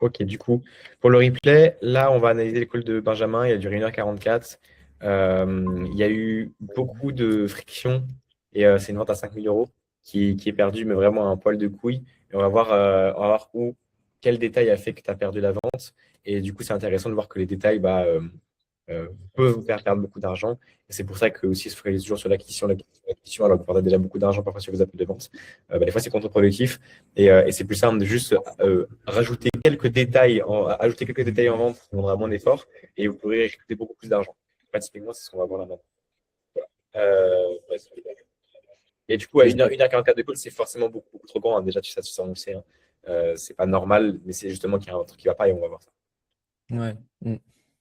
Ok, du coup, pour le replay, là, on va analyser le call de Benjamin. Il a duré 1h44. Il y a eu beaucoup de friction et c'est une vente à 5 000 € qui est perdue, mais vraiment un poil de couille. Et on va voir quel détail a fait que tu as perdu la vente. Et du coup, c'est intéressant de voir que les détails peuvent vous faire perdre beaucoup d'argent. Et c'est pour ça que aussi se focaliser toujours sur l'acquisition, alors que vous perdez déjà beaucoup d'argent parfois sur vos appels de vente. Des fois, c'est contre-productif. Et c'est plus simple de juste ajouter quelques détails en vente qui demandera moins d'efforts et vous pourrez récolter beaucoup plus d'argent. Typiquement, c'est ce qu'on va voir là maintenant. Ouais. Et du coup, à 1h44 de call, c'est forcément beaucoup, beaucoup trop grand, hein. Déjà, ça, on le sait, hein. C'est pas normal, mais c'est justement qu'il y a un truc qui va pas et on va voir ça. Ouais.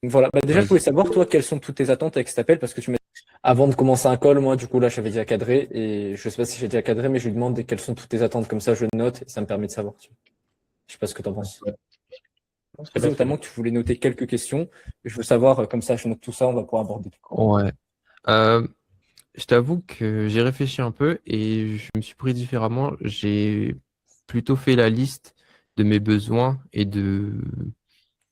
Voilà. Déjà, je voulais savoir, toi, quelles sont toutes tes attentes avec cet appel, parce que tu m'as avant de commencer un call, moi, du coup, là, j'avais déjà cadré, et je sais pas si j'ai déjà cadré, mais je lui demande quelles sont toutes tes attentes, comme ça, je note, et ça me permet de savoir. Je sais pas ce que tu en penses. Ouais. Tu disais notamment que tu voulais noter quelques questions. Je veux savoir, comme ça, je note tout ça, on va pouvoir aborder. Ouais. Euh, je t'avoue que j'ai réfléchi un peu et je me suis pris différemment. J'ai plutôt fait la liste de mes besoins et de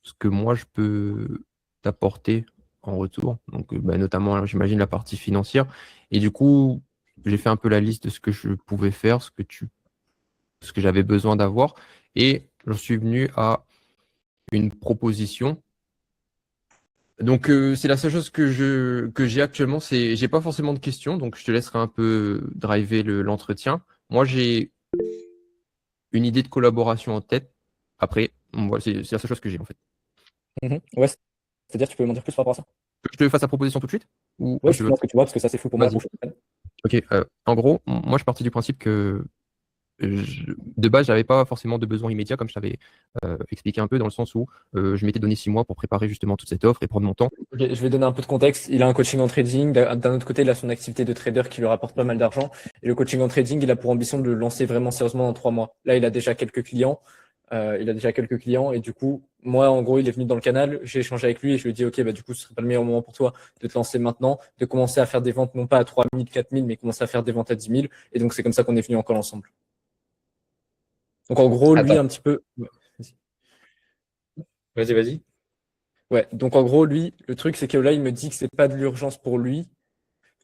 ce que moi je peux t'apporter en retour. Donc, notamment, j'imagine la partie financière. Et du coup, j'ai fait un peu la liste de ce que je pouvais faire, ce que j'avais besoin d'avoir. Et j'en suis venu à une proposition. Donc, c'est la seule chose que j'ai actuellement. J'ai pas forcément de questions, donc je te laisserai un peu driver l'entretien. Moi, j'ai une idée de collaboration en tête. Après, voilà, c'est la seule chose que j'ai en fait. Ouais, c'est-à-dire, tu peux m'en dire plus par rapport à ça? Je te fasse la proposition tout de suite ou Ouais, tu je veux? pense que tu vois, parce que ça, c'est fou pour moi. Vas-y. Ok. En gros, moi, je suis parti du principe que de base, j'avais pas forcément de besoin immédiat, comme je t'avais expliqué un peu, dans le sens où je m'étais donné 6 mois pour préparer justement toute cette offre et prendre mon temps. Ok, je vais donner un peu de contexte. Il a un coaching en trading. D'un autre côté, il a son activité de trader qui lui rapporte pas mal d'argent. Et le coaching en trading, il a pour ambition de le lancer vraiment sérieusement dans 3 mois. Là, il a déjà quelques clients. Et du coup, moi, en gros, il est venu dans le canal. J'ai échangé avec lui et je lui ai dit, OK, bah, du coup, ce serait pas le meilleur moment pour toi de te lancer maintenant, de commencer à faire des ventes, non pas à 3 000, 4 000, mais commencer à faire des ventes à 10 000. Et donc, c'est comme ça qu'on est venu encore ensemble. Donc, en gros, lui, Attends, un petit peu. Ouais, vas-y, vas-y. ouais. Donc, en gros, lui, le truc, c'est que là, il me dit que c'est pas de l'urgence pour lui. De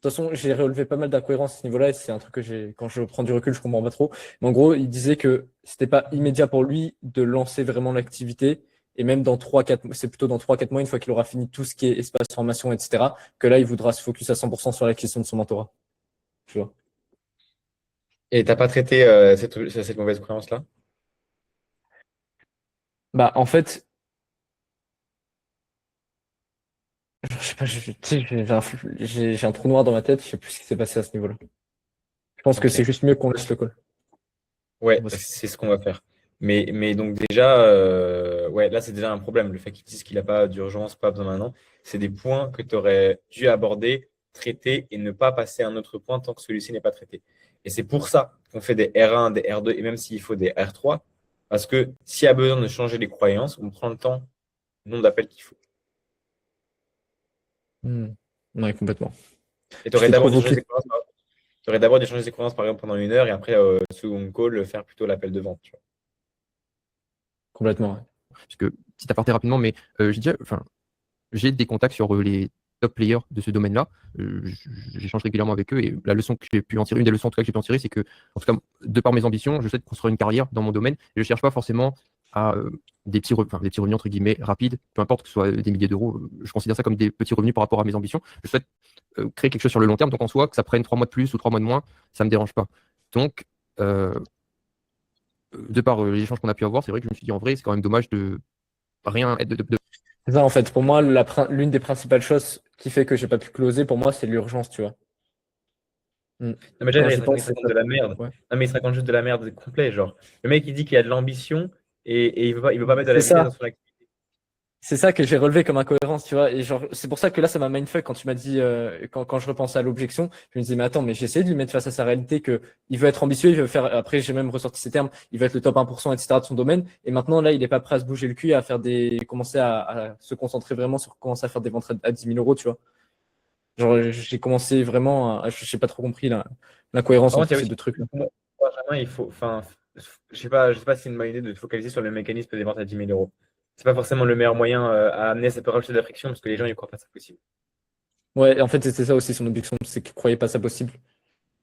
toute façon, j'ai relevé pas mal d'incohérences à ce niveau-là, et c'est un truc que quand je prends du recul, je comprends pas trop. Mais en gros, il disait que c'était pas immédiat pour lui de lancer vraiment l'activité, et même dans 3-4 mois, c'est plutôt dans 3-4 mois, une fois qu'il aura fini tout ce qui est espace formation, etc., que là, il voudra se focus à 100% sur la question de son mentorat. Tu vois. Et t'as pas traité cette mauvaise croyance-là? Bah, en fait, je sais pas, tu sais, j'ai un trou noir dans ma tête, je sais plus ce qui s'est passé à ce niveau-là. Je pense que Ok. c'est juste mieux qu'on laisse le call. Ouais, Parce que- c'est ce qu'on va faire. Mais donc déjà, ouais, là c'est déjà un problème. Le fait qu'il dise qu'il n'a pas d'urgence, pas besoin maintenant, c'est des points que tu aurais dû aborder, traiter et ne pas passer à un autre point tant que celui-ci n'est pas traité. Et c'est pour ça qu'on fait des R1, des R2 et même s'il faut des R3, parce que s'il y a besoin de changer les croyances, on prend le temps, le nombre d'appels qu'il faut. Ouais, complètement. Et tu Je aurais t'ai d'abord dû changer provoqué. ses croyances, t'aurais d'abord dû changer ses croyances par exemple pendant 1 heure et après, second call, faire plutôt l'appel de vente. Tu vois. Complètement, ouais. Parce que si tu apporté rapidement, mais j'ai des contacts sur les top players de ce domaine-là. J'échange régulièrement avec eux et la leçon que j'ai pu en tirer, une des leçons en tout cas que j'ai pu en tirer, c'est que, en tout cas, de par mes ambitions, je souhaite construire une carrière dans mon domaine et je ne cherche pas forcément à des petits revenus entre guillemets rapides, peu importe que ce soit des milliers d'euros. Je considère ça comme des petits revenus par rapport à mes ambitions. Je souhaite créer quelque chose sur le long terme, donc en soi, que ça prenne 3 mois de plus ou 3 mois de moins, ça ne me dérange pas. Donc, de par les échanges qu'on a pu avoir, c'est vrai que je me suis dit en vrai, c'est quand même dommage de rien. C'est ça, en fait. Pour moi, l'une des principales choses qui fait que j'ai pas pu closer, pour moi, c'est l'urgence, tu vois. Non, mais déjà, Quand j'y il pense, se c'est raconte ça. de la merde. Ouais. Non, mais il se raconte juste de la merde complet. Genre, le mec, il dit qu'il a de l'ambition et il veut pas mettre de C'est la vitesse dans ça. son activité. C'est ça que j'ai relevé comme incohérence, tu vois. Et genre, c'est pour ça que là, ça m'a mindfuck quand tu m'as dit, quand je repensais à l'objection, je me disais, mais attends, mais j'ai essayé de lui mettre face à sa réalité que il veut être ambitieux, il veut faire, après, j'ai même ressorti ces termes, il veut être le top 1%, etc. de son domaine. Et maintenant, là, il est pas prêt à se bouger le cul, à faire commencer à se concentrer vraiment sur commencer à faire des ventes à 10 000 euros, tu vois. Genre, j'ai commencé vraiment je n'ai pas trop compris l'incohérence Par contre, entre il y a ces aussi, deux trucs-là. pour moi, Benjamin, il faut, enfin, je sais pas si c'est une bonne idée de te focaliser sur le mécanisme des ventes à 10 000 euros. C'est pas forcément le meilleur moyen à amener, ça peut rajouter de la friction parce que les gens, ils croient pas ça possible. Ouais, en fait, c'était ça aussi son objection, c'est qu'il croyait pas ça possible.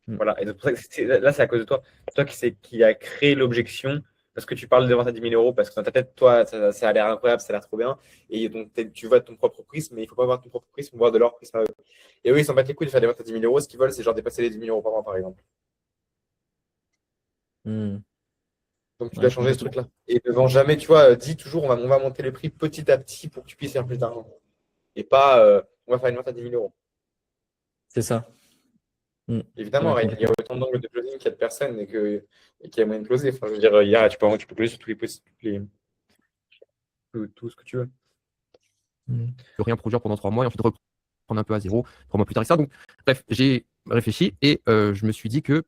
Voilà. Et c'est pour ça que là, c'est à cause de toi. Toi qui a créé l'objection parce que tu parles de vente à 10 000 euros parce que dans ta tête, toi, ça a l'air incroyable, ça a l'air trop bien. Et donc, tu vois ton propre prisme, mais il faut pas voir ton propre prisme, il faut voir de leur prisme à eux. Et eux, ils s'en battent les couilles de faire des ventes à 10 000 euros. Ce qu'ils veulent, c'est genre dépasser les 10 000 euros par mois, par exemple. Hmm. Donc, tu dois Ouais, changer ce complètement. truc-là. Et ne vends jamais, tu vois, dis toujours, on va monter le prix petit à petit pour que tu puisses faire plus d'argent. Et pas, on va faire une vente à 10 000 euros. C'est ça. Hmm. Évidemment, Ouais, il y a complètement. autant d'angles de closing qu'il y a de personnes et qu'il y a moyen de closer. Enfin, je veux dire, tu peux closer sur tous les possibles, tout ce que tu veux. Hmm. De rien produire pendant 3 mois et ensuite reprendre un peu à zéro 3 mois plus tard et ça. Donc, bref, j'ai réfléchi et je me suis dit que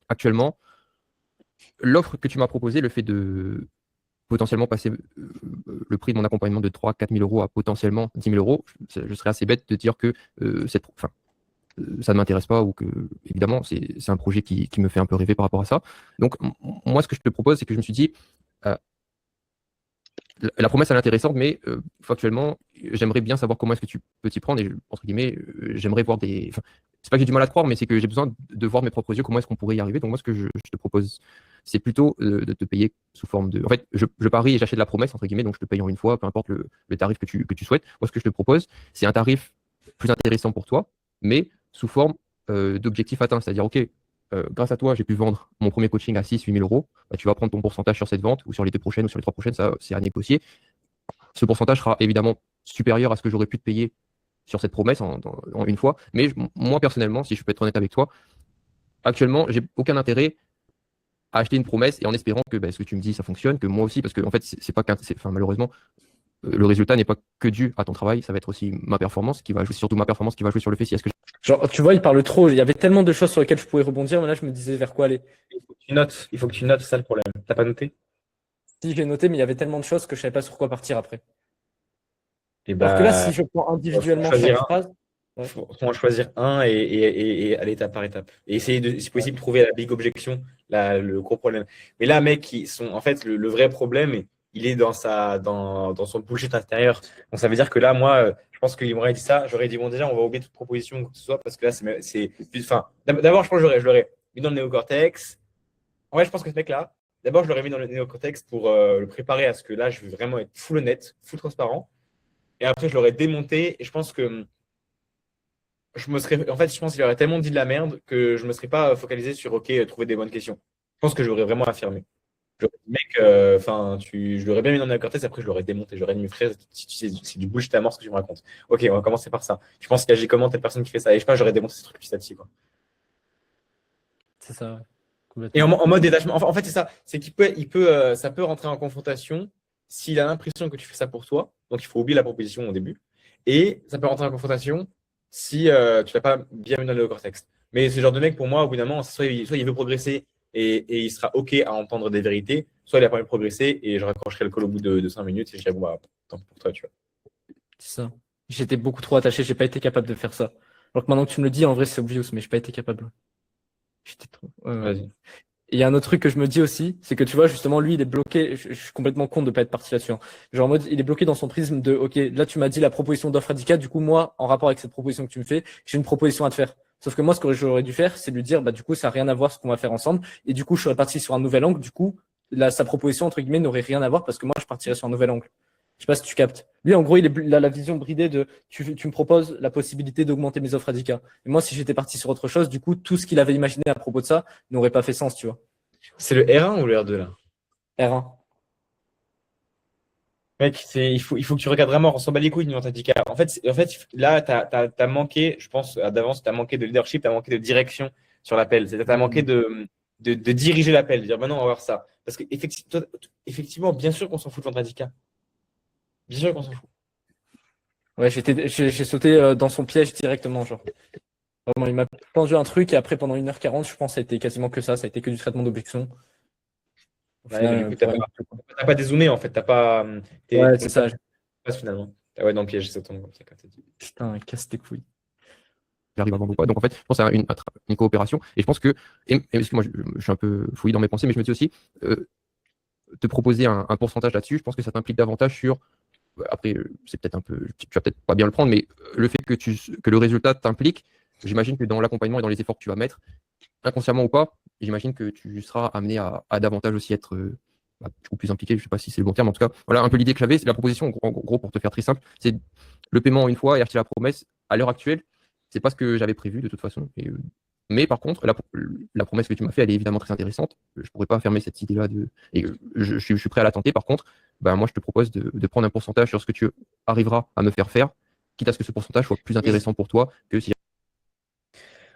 actuellement, l'offre que tu m'as proposée, le fait de potentiellement passer le prix de mon accompagnement de 3 000 à 4 000 euros à potentiellement 10 000 euros, je serais assez bête de dire que ça ne m'intéresse pas ou que, évidemment, c'est un projet qui me fait un peu rêver par rapport à ça. Donc, moi, ce que je te propose, c'est que je me suis dit, euh, la promesse, elle est intéressante, mais factuellement, j'aimerais bien savoir comment est-ce que tu peux t'y prendre. Et entre guillemets, j'aimerais voir des. Enfin, c'est pas que j'ai du mal à te croire, mais c'est que j'ai besoin de voir mes propres yeux comment est-ce qu'on pourrait y arriver. Donc, moi, ce que je te propose, c'est plutôt de te payer sous forme de. En fait, je parie et j'achète la promesse, entre guillemets, donc je te paye en une fois, peu importe le tarif que tu souhaites. Moi, ce que je te propose, c'est un tarif plus intéressant pour toi, mais sous forme d'objectif atteint. C'est-à-dire, OK, grâce à toi, j'ai pu vendre mon premier coaching à 6 000 8 000 euros. Bah, tu vas prendre ton pourcentage sur cette vente ou sur les 2 prochaines ou sur les 3 prochaines, ça, c'est à négocier. Ce pourcentage sera évidemment supérieur à ce que j'aurais pu te payer sur cette promesse en une fois. Mais moi, personnellement, si je peux être honnête avec toi, actuellement, j'ai aucun intérêt à acheter une promesse et en espérant que ce que tu me dis, ça fonctionne, que moi aussi, parce que en fait, c'est pas enfin, malheureusement, le résultat n'est pas que dû à ton travail, ça va être aussi ma performance qui va jouer, surtout ma performance qui va jouer sur le fait si est-ce que Genre, tu vois, il parle trop. Il y avait tellement de choses sur lesquelles je pouvais rebondir, mais là, je me disais vers quoi aller. Il faut que tu notes, c'est ça le problème. T'as pas noté? Si, j'ai noté, mais il y avait tellement de choses que je savais pas sur quoi partir après. Et Alors que là, bah, si je prends faut en individuellement chaque choisir un. phrase, ouais. Faut en choisir un et aller étape par étape. Et essayer de, si possible, trouver la big objection, le gros problème. Mais là, mec, en fait, le vrai problème, il est dans son bullshit intérieur. Donc ça veut dire que là, moi, je pense qu'il m'aurait dit ça. J'aurais dit, bon, déjà, on va oublier toute proposition ou quoi que ce soit, parce que là, enfin, d'abord, je pense que je l'aurais mis dans le néocortex. En vrai, je pense que ce mec-là, d'abord, je l'aurais mis dans le néocortex pour le préparer à ce que là, je veux vraiment être full honnête, full transparent. Et après, je l'aurais démonté. Et je pense que en fait, je pense qu'il aurait tellement dit de la merde que je me serais pas focalisé sur OK, trouver des bonnes questions. Je pense que j'aurais vraiment affirmé. J'aurais dit, mec, enfin, je l'aurais bien mis dans la cortège, après je l'aurais démonté. J'aurais dit, mes frères, si tu sais, c'est du bullshit à mort ce que tu me racontes. OK, on va commencer par ça. Tu penses qu'il agit comment telle personne qui fait ça? Et je sais pas, j'aurais démonté ce truc petit à petit, quoi. C'est ça, ouais. Et Complètement. en mode détachement. En fait, c'est ça. C'est ça peut rentrer en confrontation s'il a l'impression que tu fais ça pour toi. Donc, il faut oublier la proposition au début. Et ça peut rentrer en confrontation si tu l'as pas bien mis dans le contexte. Mais ce genre de mec, pour moi, au bout d'un moment, soit il veut progresser et il sera OK à entendre des vérités, soit il a pas envie de progresser et je raccrocherai le call au bout de 5 minutes et je dirais, bon, bah, tant pis pour toi, tu vois. C'est ça. J'étais beaucoup trop attaché, j'ai pas été capable de faire ça. Alors que maintenant que tu me le dis, en vrai, c'est obvious, mais j'ai pas été capable. J'étais trop. Ouais. Vas-y. Et il y a un autre truc que je me dis aussi, c'est que tu vois, justement, lui, il est bloqué. Je suis complètement con de pas être parti là-dessus, hein. Genre en mode, il est bloqué dans son prisme de, OK, là, tu m'as dit la proposition d'offre radicale. Du coup, moi, en rapport avec cette proposition que tu me fais, j'ai une proposition à te faire. Sauf que moi, ce que j'aurais dû faire, c'est lui dire, bah, du coup, ça n'a rien à voir ce qu'on va faire ensemble. Et du coup, je serais parti sur un nouvel angle. Du coup, là, sa proposition, entre guillemets, n'aurait rien à voir parce que moi, je partirais sur un nouvel angle. Je sais pas si tu captes. Lui, en gros, il a la vision bridée de, tu me proposes la possibilité d'augmenter mes offres radicales. Et moi, si j'étais parti sur autre chose, du coup, tout ce qu'il avait imaginé à propos de ça n'aurait pas fait sens, tu vois. C'est le R1 ou le R2 là? R1. Mec, il faut que tu regardes vraiment, on s'en bat les couilles du handicap. En fait, là, tu as manqué, je pense, d'avance, tu as manqué de leadership, tu as manqué de direction sur l'appel. C'est-à-dire, tu as manqué de diriger l'appel, de dire, maintenant, on va voir ça. Parce que, effectivement, bien sûr qu'on s'en fout de handicap. Bien sûr qu'on s'en fout. Ouais, j'ai sauté dans son piège directement, genre. Vraiment, il m'a tendu un truc et après, pendant 1h40, je pense que ça a été quasiment que ça. Ça a été que du traitement d'objection. Au Ouais, mais final, du coup, tu pour n'as rien. pas, t'as pas dézoomé, en fait. T'as pas, Ouais, c'est donc, t'as ça. pas finalement. Ah ouais, dans le piège, c'est ton, comme ça, comme t'as dit. Putain, casse tes couilles. j'arrive à vendre ou pas. Donc en fait, je pense à une coopération. Et je pense que, parce que moi je suis un peu fouillé dans mes pensées, mais je me dis aussi, te proposer un pourcentage là-dessus, je pense que ça t'implique davantage sur. Après, c'est peut-être un peu, tu vas peut-être pas bien le prendre, mais le fait que le résultat t'implique, j'imagine que dans l'accompagnement et dans les efforts que tu vas mettre, inconsciemment ou pas, j'imagine que tu seras amené à davantage aussi être du coup, plus impliqué. Je ne sais pas si c'est le bon terme. En tout cas, voilà un peu l'idée que j'avais. C'est la proposition, en gros, pour te faire très simple, c'est le paiement une fois et acheter la promesse. À l'heure actuelle, c'est pas ce que j'avais prévu de toute façon. Mais par contre, la promesse que tu m'as fait, elle est évidemment très intéressante. Je ne pourrais pas fermer cette idée-là. Et je suis prêt à la tenter. Par contre, ben, moi, je te propose de prendre un pourcentage sur ce que tu arriveras à me faire, quitte à ce que ce pourcentage soit plus intéressant pour toi que si.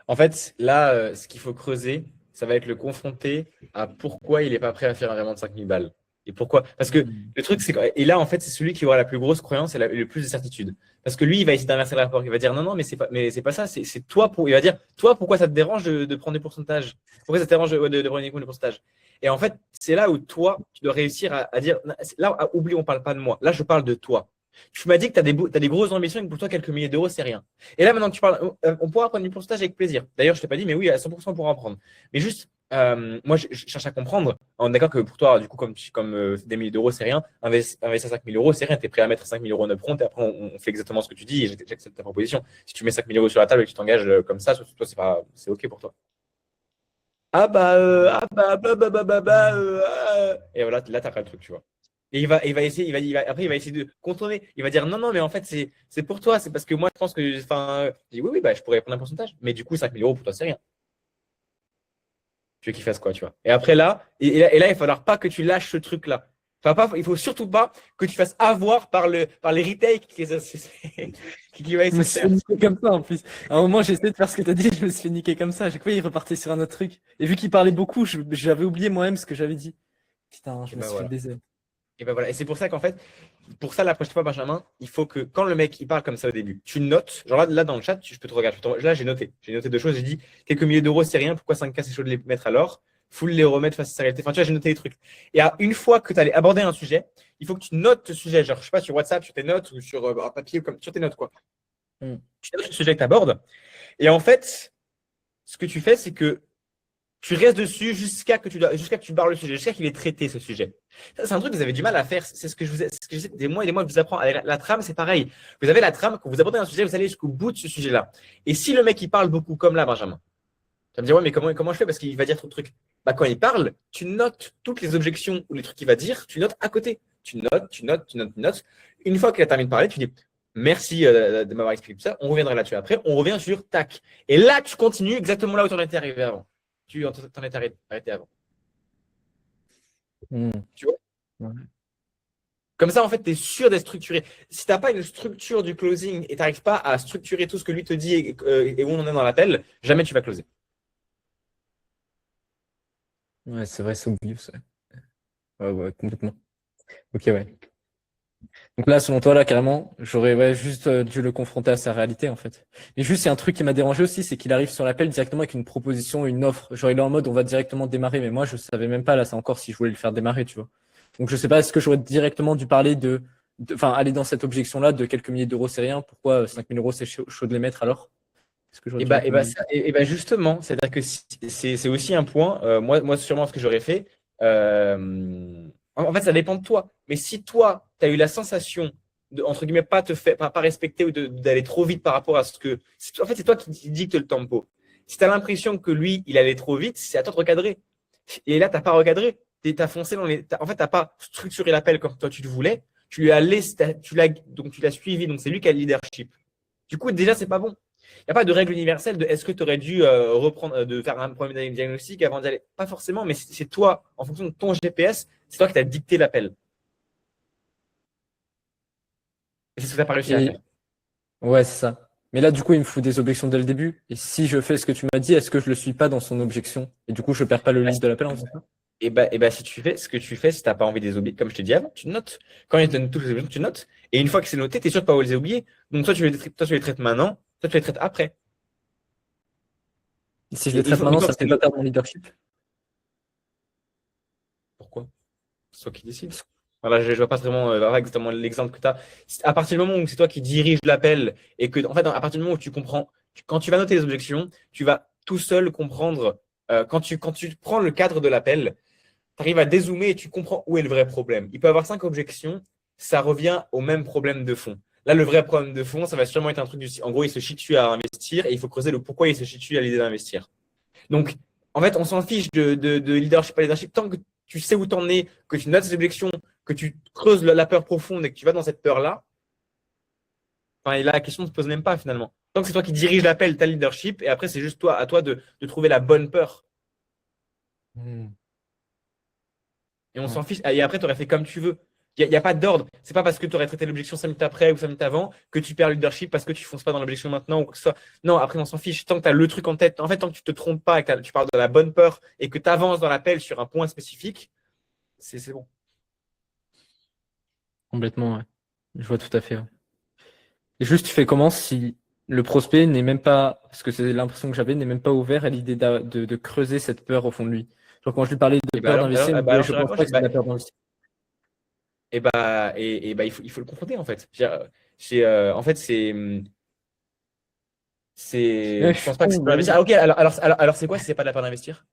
En fait, là, ce qu'il faut creuser, ça va être le confronter à pourquoi il n'est pas prêt à faire un virement de 5000 balles. Et pourquoi? Parce que le truc, c'est et là, en fait, c'est celui qui aura la plus grosse croyance et le plus de certitude. Parce que lui, il va essayer d'inverser le rapport. Il va dire non, non, mais c'est pas ça. C'est toi il va dire toi, pourquoi ça te dérange de prendre des pourcentages? Pourquoi ça te dérange de prendre des pourcentages? Et en fait, c'est là où toi, tu dois réussir à dire là, oublie, on parle pas de moi. Là, je parle de toi. Tu m'as dit que tu as des grosses ambitions et que pour toi, quelques milliers d'euros, c'est rien. Et là, maintenant que tu parles, on pourra prendre du pourcentage avec plaisir. D'ailleurs, je ne t'ai pas dit, mais oui, à 100%, on pourra en prendre. Mais juste, moi, je cherche à comprendre. On est d'accord que pour toi, du coup, comme des milliers d'euros, c'est rien. Investir 5 000 euros, c'est rien. Tu es prêt à mettre 5 000 euros en upfront et après, on fait exactement ce que tu dis et j'accepte ta proposition. Si tu mets 5 000 euros sur la table et que tu t'engages comme ça, toi, c'est OK pour toi. Et voilà, là, tu as le truc, tu vois. Et il va essayer, après, il va essayer de contourner. Il va dire non, non, mais en fait, c'est pour toi. C'est parce que moi, je pense que. Enfin, je dis oui, oui, bah, je pourrais prendre un pourcentage. Mais du coup, 5 000 euros pour toi, c'est rien. Tu veux qu'il fasse quoi, tu vois. Et après, là, et là, il va falloir pas que tu lâches ce truc-là. Il faut surtout pas que tu fasses avoir par les retakes qui va Je me essayer de suis faire. fait niquer comme ça en plus. À un moment, j'ai essayé de faire ce que tu as dit, je me suis fait niquer comme ça. À chaque fois, il repartait sur un autre truc. Et vu qu'il parlait beaucoup, j'avais oublié moi-même ce que j'avais dit. Putain, je Et me ben suis fait voilà. baiser. Et ben voilà. Et c'est pour ça qu'en fait, pour ça, la prochaine fois, Benjamin, il faut que quand le mec il parle comme ça au début, tu notes. Genre là dans le chat, je peux te regarder. Là, j'ai noté. J'ai noté deux choses. J'ai dit quelques milliers d'euros, c'est rien. Pourquoi 5K, c'est chaud de les mettre alors? Full les remettre face à sa réalité. Enfin, tu vois, j'ai noté des trucs. Et une fois que tu allais aborder un sujet, il faut que tu notes ce sujet. Genre, je sais pas, sur WhatsApp, sur tes notes ou sur un papier, comme sur tes notes, quoi. Tu notes le sujet que tu abordes. Et en fait, ce que tu fais, c'est que tu restes dessus jusqu'à que tu barres le sujet, jusqu'à qu'il ait traité ce sujet. Ça, c'est un truc que vous avez du mal à faire. C'est ce que je sais des mois et des mois que je vous apprends. Avec la trame, c'est pareil. Vous avez la trame, quand vous abordez un sujet, vous allez jusqu'au bout de ce sujet-là. Et si le mec, il parle beaucoup comme là, Benjamin, tu vas me dire, ouais, mais comment je fais? Parce qu'il va dire trop de trucs. Bah, quand il parle, tu notes toutes les objections ou les trucs qu'il va dire, tu notes à côté. Tu notes, tu notes, tu notes, tu notes. Une fois qu'il a terminé de parler, tu dis, merci de m'avoir expliqué tout ça. On reviendra là-dessus après. On revient sur tac. Et là, tu continues exactement là où tu en étais arrivé avant. Tu t'en étais arrêté avant. Tu vois? Ouais. Comme ça, en fait, tu es sûr d'être structuré. Si tu n'as pas une structure du closing et tu n'arrives pas à structurer tout ce que lui te dit et où on en est dans l'appel, jamais tu vas closer. Ouais, c'est vrai, c'est obvious. Ouais, ouais, complètement. Ok, ouais. Donc là, selon toi, là, carrément, j'aurais juste dû le confronter à sa réalité, en fait. Et juste, il y a un truc qui m'a dérangé aussi, c'est qu'il arrive sur l'appel directement avec une proposition, une offre. Genre, il est en mode, on va directement démarrer. Mais moi, je savais même pas, là, c'est encore si je voulais le faire démarrer, tu vois. Donc, je sais pas, est-ce que j'aurais directement dû parler enfin, aller dans cette objection-là de quelques milliers d'euros, c'est rien. Pourquoi 5 000 euros, c'est chaud de les mettre alors? Est-ce que j'aurais dû Justement, c'est-à-dire que c'est aussi un point. Moi, sûrement, ce que j'aurais fait, en fait, ça dépend de toi. Mais si toi, tu as eu la sensation de, entre guillemets, pas respecter ou d'aller trop vite par rapport à ce que. En fait, c'est toi qui dicte le tempo. Si tu as l'impression que lui, il allait trop vite, c'est à toi de recadrer. Et là, tu n'as pas recadré. Tu as foncé en fait, tu n'as pas structuré l'appel comme toi tu le voulais. Tu lui as laissé, donc tu l'as suivi, donc c'est lui qui a le leadership. Du coup, déjà, c'est pas bon. Il n'y a pas de règle universelle de est-ce que tu aurais dû reprendre, de faire un premier diagnostic avant d'y aller. Pas forcément, mais c'est toi, en fonction de ton GPS, c'est toi qui t'as dicté l'appel. Et c'est ce que tu n'as pas réussi à faire. Ouais, c'est ça. Mais là, du coup, il me fout des objections dès le début. Et si je fais ce que tu m'as dit, est-ce que je le suis pas dans son objection? Et du coup, je perds pas le lead de l'appel en fait. Si tu fais ce que tu fais, si tu n'as pas envie de les oublier, comme je t'ai dit avant, tu notes. Quand il te donne toutes les objections, tu notes. Et une fois que c'est noté, tu es sûr de ne pas les oublier. Donc, toi, tu les traites maintenant, toi, tu les traites après. Et si je Et les traite maintenant, ça que me fait pas perdre mon leadership. Pourquoi? C'est toi qui décides. Voilà, je ne vois pas vraiment exactement l'exemple que tu as. À partir du moment où c'est toi qui dirige l'appel et que, en fait, à partir du moment où tu comprends, Quand tu vas noter les objections, tu vas tout seul comprendre. Quand tu prends le cadre de l'appel, tu arrives à dézoomer et tu comprends où est le vrai problème. Il peut y avoir 5 objections, ça revient au même problème de fond. Là, le vrai problème de fond, ça va sûrement être un truc en gros, il se chie dessus à investir et il faut creuser le pourquoi il se chie dessus à l'idée d'investir. Donc, en fait, on s'en fiche de leadership à leadership. Tant que tu sais où tu en es, que tu notes ces objections, que tu creuses la peur profonde et que tu vas dans cette peur-là, enfin, et là, la question ne se pose même pas finalement. Tant que c'est toi qui dirige l'appel, ta leadership, et après, c'est juste à toi de trouver la bonne peur. Et on s'en fiche. Et après, tu aurais fait comme tu veux. Il n'y a pas d'ordre. C'est pas parce que tu aurais traité l'objection 5 minutes après ou 5 minutes avant que tu perds le leadership parce que tu ne fonces pas dans l'objection maintenant ou quoi que ce soit. Non, après, on s'en fiche. Tant que tu as le truc en tête, en fait, tant que tu ne te trompes pas, que tu parles de la bonne peur et que tu avances dans l'appel sur un point spécifique, c'est bon. Complètement, ouais. Je vois tout à fait. Ouais. Et juste, tu fais comment si le prospect n'est même pas, parce que c'est l'impression que j'avais, n'est même pas ouvert à l'idée de creuser cette peur au fond de lui. Genre quand je lui parlais de Et bah peur alors, d'investir, il me disait, je pense pas que c'est de la peur d'investir. il faut le confronter en fait. En fait, Ouais, je je suis pense pas que c'est con, pas mais oui. d'investir. Ah, ok, alors c'est quoi si c'est pas de la peur d'investir?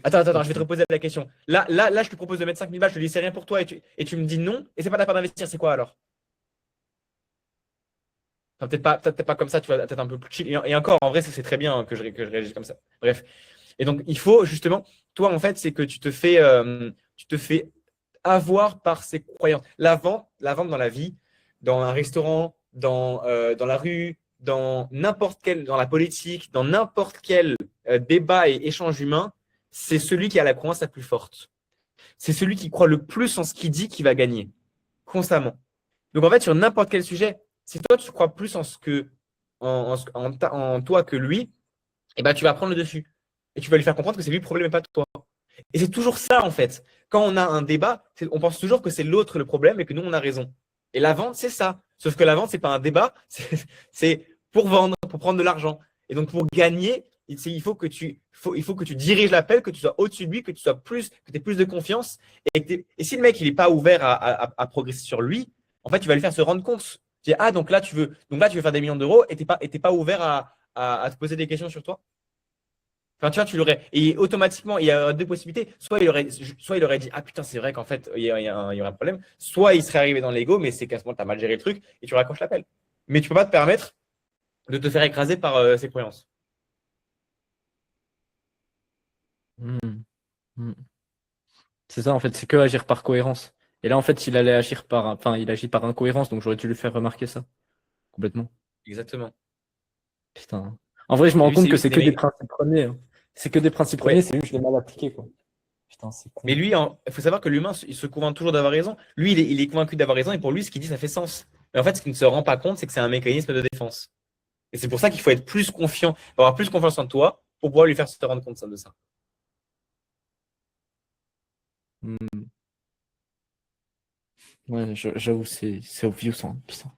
Attends, je vais te reposer la question. Là, je te propose de mettre 5 000 balles, je te dis c'est rien pour toi et tu me dis non, et c'est pas de la peur d'investir, c'est quoi alors? Enfin, peut-être pas comme ça, tu vas peut-être un peu plus chill. Et encore, en vrai, c'est très bien que je réagisse comme ça. Bref. Et donc, il faut justement, toi, en fait, c'est que tu te fais avoir par ses croyances. La vente dans la vie, dans un restaurant, dans la rue, dans la politique, dans n'importe quel débat et échange humain, c'est celui qui a la croyance la plus forte. C'est celui qui croit le plus en ce qu'il dit qui va gagner, constamment. Donc en fait, sur n'importe quel sujet, si toi tu crois plus en ce que en toi que lui, eh ben, tu vas prendre le dessus. Et tu vas lui faire comprendre que c'est lui le problème et pas toi. Et c'est toujours ça, en fait. Quand on a un débat, on pense toujours que c'est l'autre le problème et que nous, on a raison. Et la vente, c'est ça. Sauf que la vente, c'est pas un débat, c'est pour vendre, pour prendre de l'argent. Et donc, pour gagner, il faut que tu diriges l'appel, que tu sois au-dessus de lui, que tu aies plus de confiance. Et si le mec, il n'est pas ouvert à progresser sur lui, en fait, tu vas lui faire se rendre compte. Tu dis, ah, donc là, tu veux faire des millions d'euros et tu n'es pas ouvert à te poser des questions sur toi. Enfin, tu vois, tu l'aurais. Et automatiquement, il y a 2 possibilités. Soit il aurait dit, ah putain, c'est vrai qu'en fait, il y aurait un problème. Soit il serait arrivé dans l'ego, mais c'est qu'à ce moment, tu as mal géré le truc et tu raccroches l'appel. Mais tu peux pas te permettre de te faire écraser par ses croyances. Hmm. Hmm. C'est ça, en fait, c'est que agir par cohérence. Et là, en fait, il allait agir enfin, il agit par incohérence, donc j'aurais dû lui faire remarquer ça. Complètement. Exactement. Putain. En vrai, je me Et rends lui, compte que c'est c'est des que des mecs. principes premiers. Hein. C'est que des principes premiers, Ouais. c'est juste que je l'ai mal appliqué, quoi. Putain, c'est Mais con. lui, il faut savoir que l'humain, il se convainc toujours d'avoir raison. Lui, il est convaincu d'avoir raison et pour lui, ce qu'il dit, ça fait sens. Mais en fait, ce qu'il ne se rend pas compte, c'est que c'est un mécanisme de défense. Et c'est pour ça qu'il faut être plus confiant, avoir plus confiance en toi pour pouvoir lui faire se rendre compte de ça. Hmm. Ouais, j'avoue, c'est obvious, hein. Putain.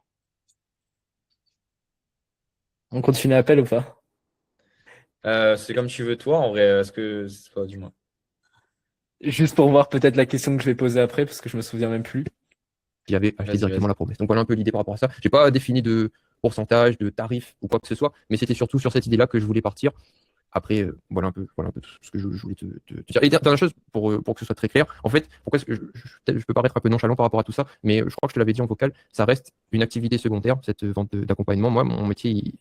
On continue l'appel ou pas? C'est comme tu veux, toi, en vrai. Est-ce que c'est pas du moins? Juste pour voir peut-être la question que je vais poser après, parce que je me souviens même plus. J'avais acheté Vas-y, directement vas-y. la promesse. Donc voilà un peu l'idée par rapport à ça. J'ai pas défini de pourcentage, de tarif ou quoi que ce soit, mais c'était surtout sur cette idée-là que je voulais partir. Après, voilà un peu tout ce que je voulais te dire. Et dernière chose, pour que ce soit très clair, en fait, pourquoi est-ce que peut-être je peux paraître un peu nonchalant par rapport à tout ça, mais je crois que je te l'avais dit en vocal, ça reste une activité secondaire, cette vente d'accompagnement. Moi, mon métier,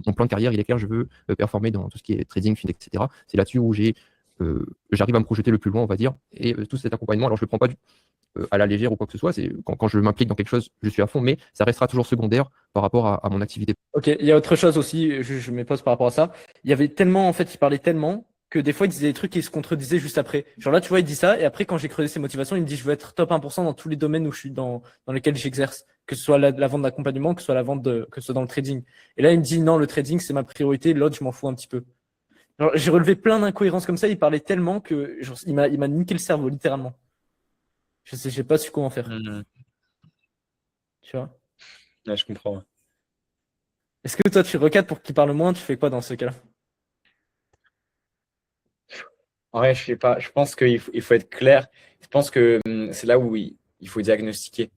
mon plan de carrière, il est clair, je veux performer dans tout ce qui est trading, fin, etc. C'est là-dessus où j'arrive à me projeter le plus loin, on va dire. Et tout cet accompagnement, alors je ne le prends pas à la légère ou quoi que ce soit. C'est quand je m'implique dans quelque chose, je suis à fond, mais ça restera toujours secondaire par rapport à mon activité. Ok, il y a autre chose aussi, je me pose par rapport à ça. Il y avait tellement, en fait, il parlait tellement que des fois, il disait des trucs qui se contredisaient juste après. Genre là, tu vois, il dit ça, et après, quand j'ai creusé ses motivations, il me dit, je veux être top 1% dans tous les domaines où je suis dans lesquels j'exerce. Que ce soit la vente d'accompagnement, que ce soit que ce soit dans le trading. Et là, il me dit, non, le trading, c'est ma priorité, l'autre, je m'en fous un petit peu. Genre, j'ai relevé plein d'incohérences comme ça, il parlait tellement que, genre, il m'a niqué le cerveau, littéralement. J'ai pas su quoi en faire. Mhm. Tu vois? Ouais, je comprends. Est-ce que toi, tu recadres pour qu'il parle moins, tu fais quoi dans ce cas-là? En vrai, je sais pas. Je pense qu'il faut être clair. Je pense que c'est là où il faut diagnostiquer.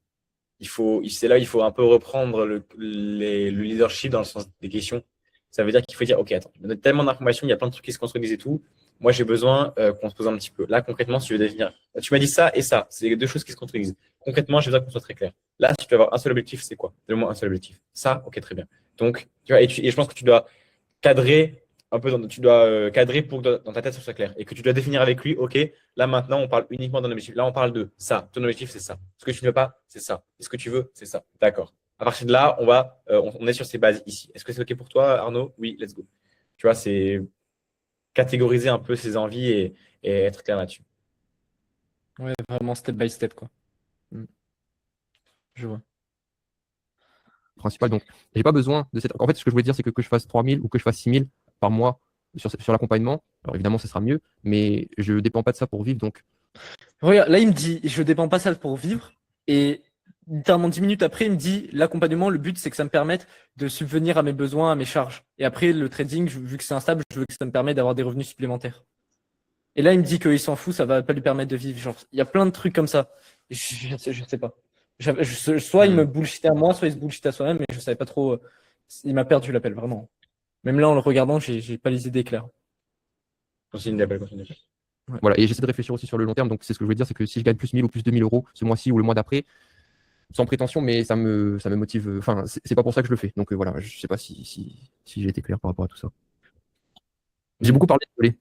C'est là où il faut un peu reprendre le leadership dans le sens des questions Ça veut dire qu'il faut dire, OK, attends, il me donne tellement d'informations, il y a plein de trucs qui se construisent et tout. Moi, j'ai besoin qu'on se pose un petit peu. Là, concrètement, si tu veux définir, tu m'as dit ça et ça, c'est les deux choses qui se construisent. Concrètement, j'ai besoin qu'on soit très clair. Là, si tu veux avoir un seul objectif, c'est quoi? Donne-moi un seul objectif. Ça, OK, très bien. Donc, tu vois, et je pense que tu dois cadrer un peu, tu dois cadrer pour que dans ta tête, ça soit clair. Et que tu dois définir avec lui, OK, là, maintenant, on parle uniquement d'un objectif. Là, on parle de ça. Ton objectif, c'est ça. Ce que tu ne veux pas, c'est ça. Et ce que tu veux, c'est ça. D'accord. À partir de là, on est sur ces bases ici. Est-ce que c'est OK pour toi, Arnaud? Oui, let's go. Tu vois, c'est catégoriser un peu ses envies et être clair là-dessus. Ouais, vraiment step by step, quoi. Je vois. Principal. Donc, j'ai pas besoin de cette. En fait, ce que je voulais dire, c'est que je fasse 3000 ou que je fasse 6000 par mois sur l'accompagnement. Alors, évidemment, ce sera mieux, mais je ne dépends pas de ça pour vivre. Donc, Regarde, là, il me dit, je dépends pas ça pour vivre. Et littéralement 10 minutes après, il me dit, l'accompagnement, le but, c'est que ça me permette de subvenir à mes besoins, à mes charges. Et après, le trading, vu que c'est instable, je veux que ça me permette d'avoir des revenus supplémentaires. Et là, il me dit qu'il s'en fout, ça va pas lui permettre de vivre. Genre, il y a plein de trucs comme ça. Je sais pas. Soit il me bullshitait à moi, soit il se bullshitait à soi-même, mais je savais pas trop. Il m'a perdu l'appel, vraiment. Même là, en le regardant, j'ai pas les idées claires. Continue d'appel, continue d'appel. Ouais. voilà. Et j'essaie de réfléchir aussi sur le long terme. Donc, c'est ce que je voulais dire, c'est que si je gagne plus 1000 ou plus 2000 euros ce mois-ci ou le mois d'après, sans prétention, mais ça me motive. Enfin, c'est pas pour ça que je le fais. Donc, voilà, je sais pas si j'ai été clair par rapport à tout ça. J'ai beaucoup parlé, désolé.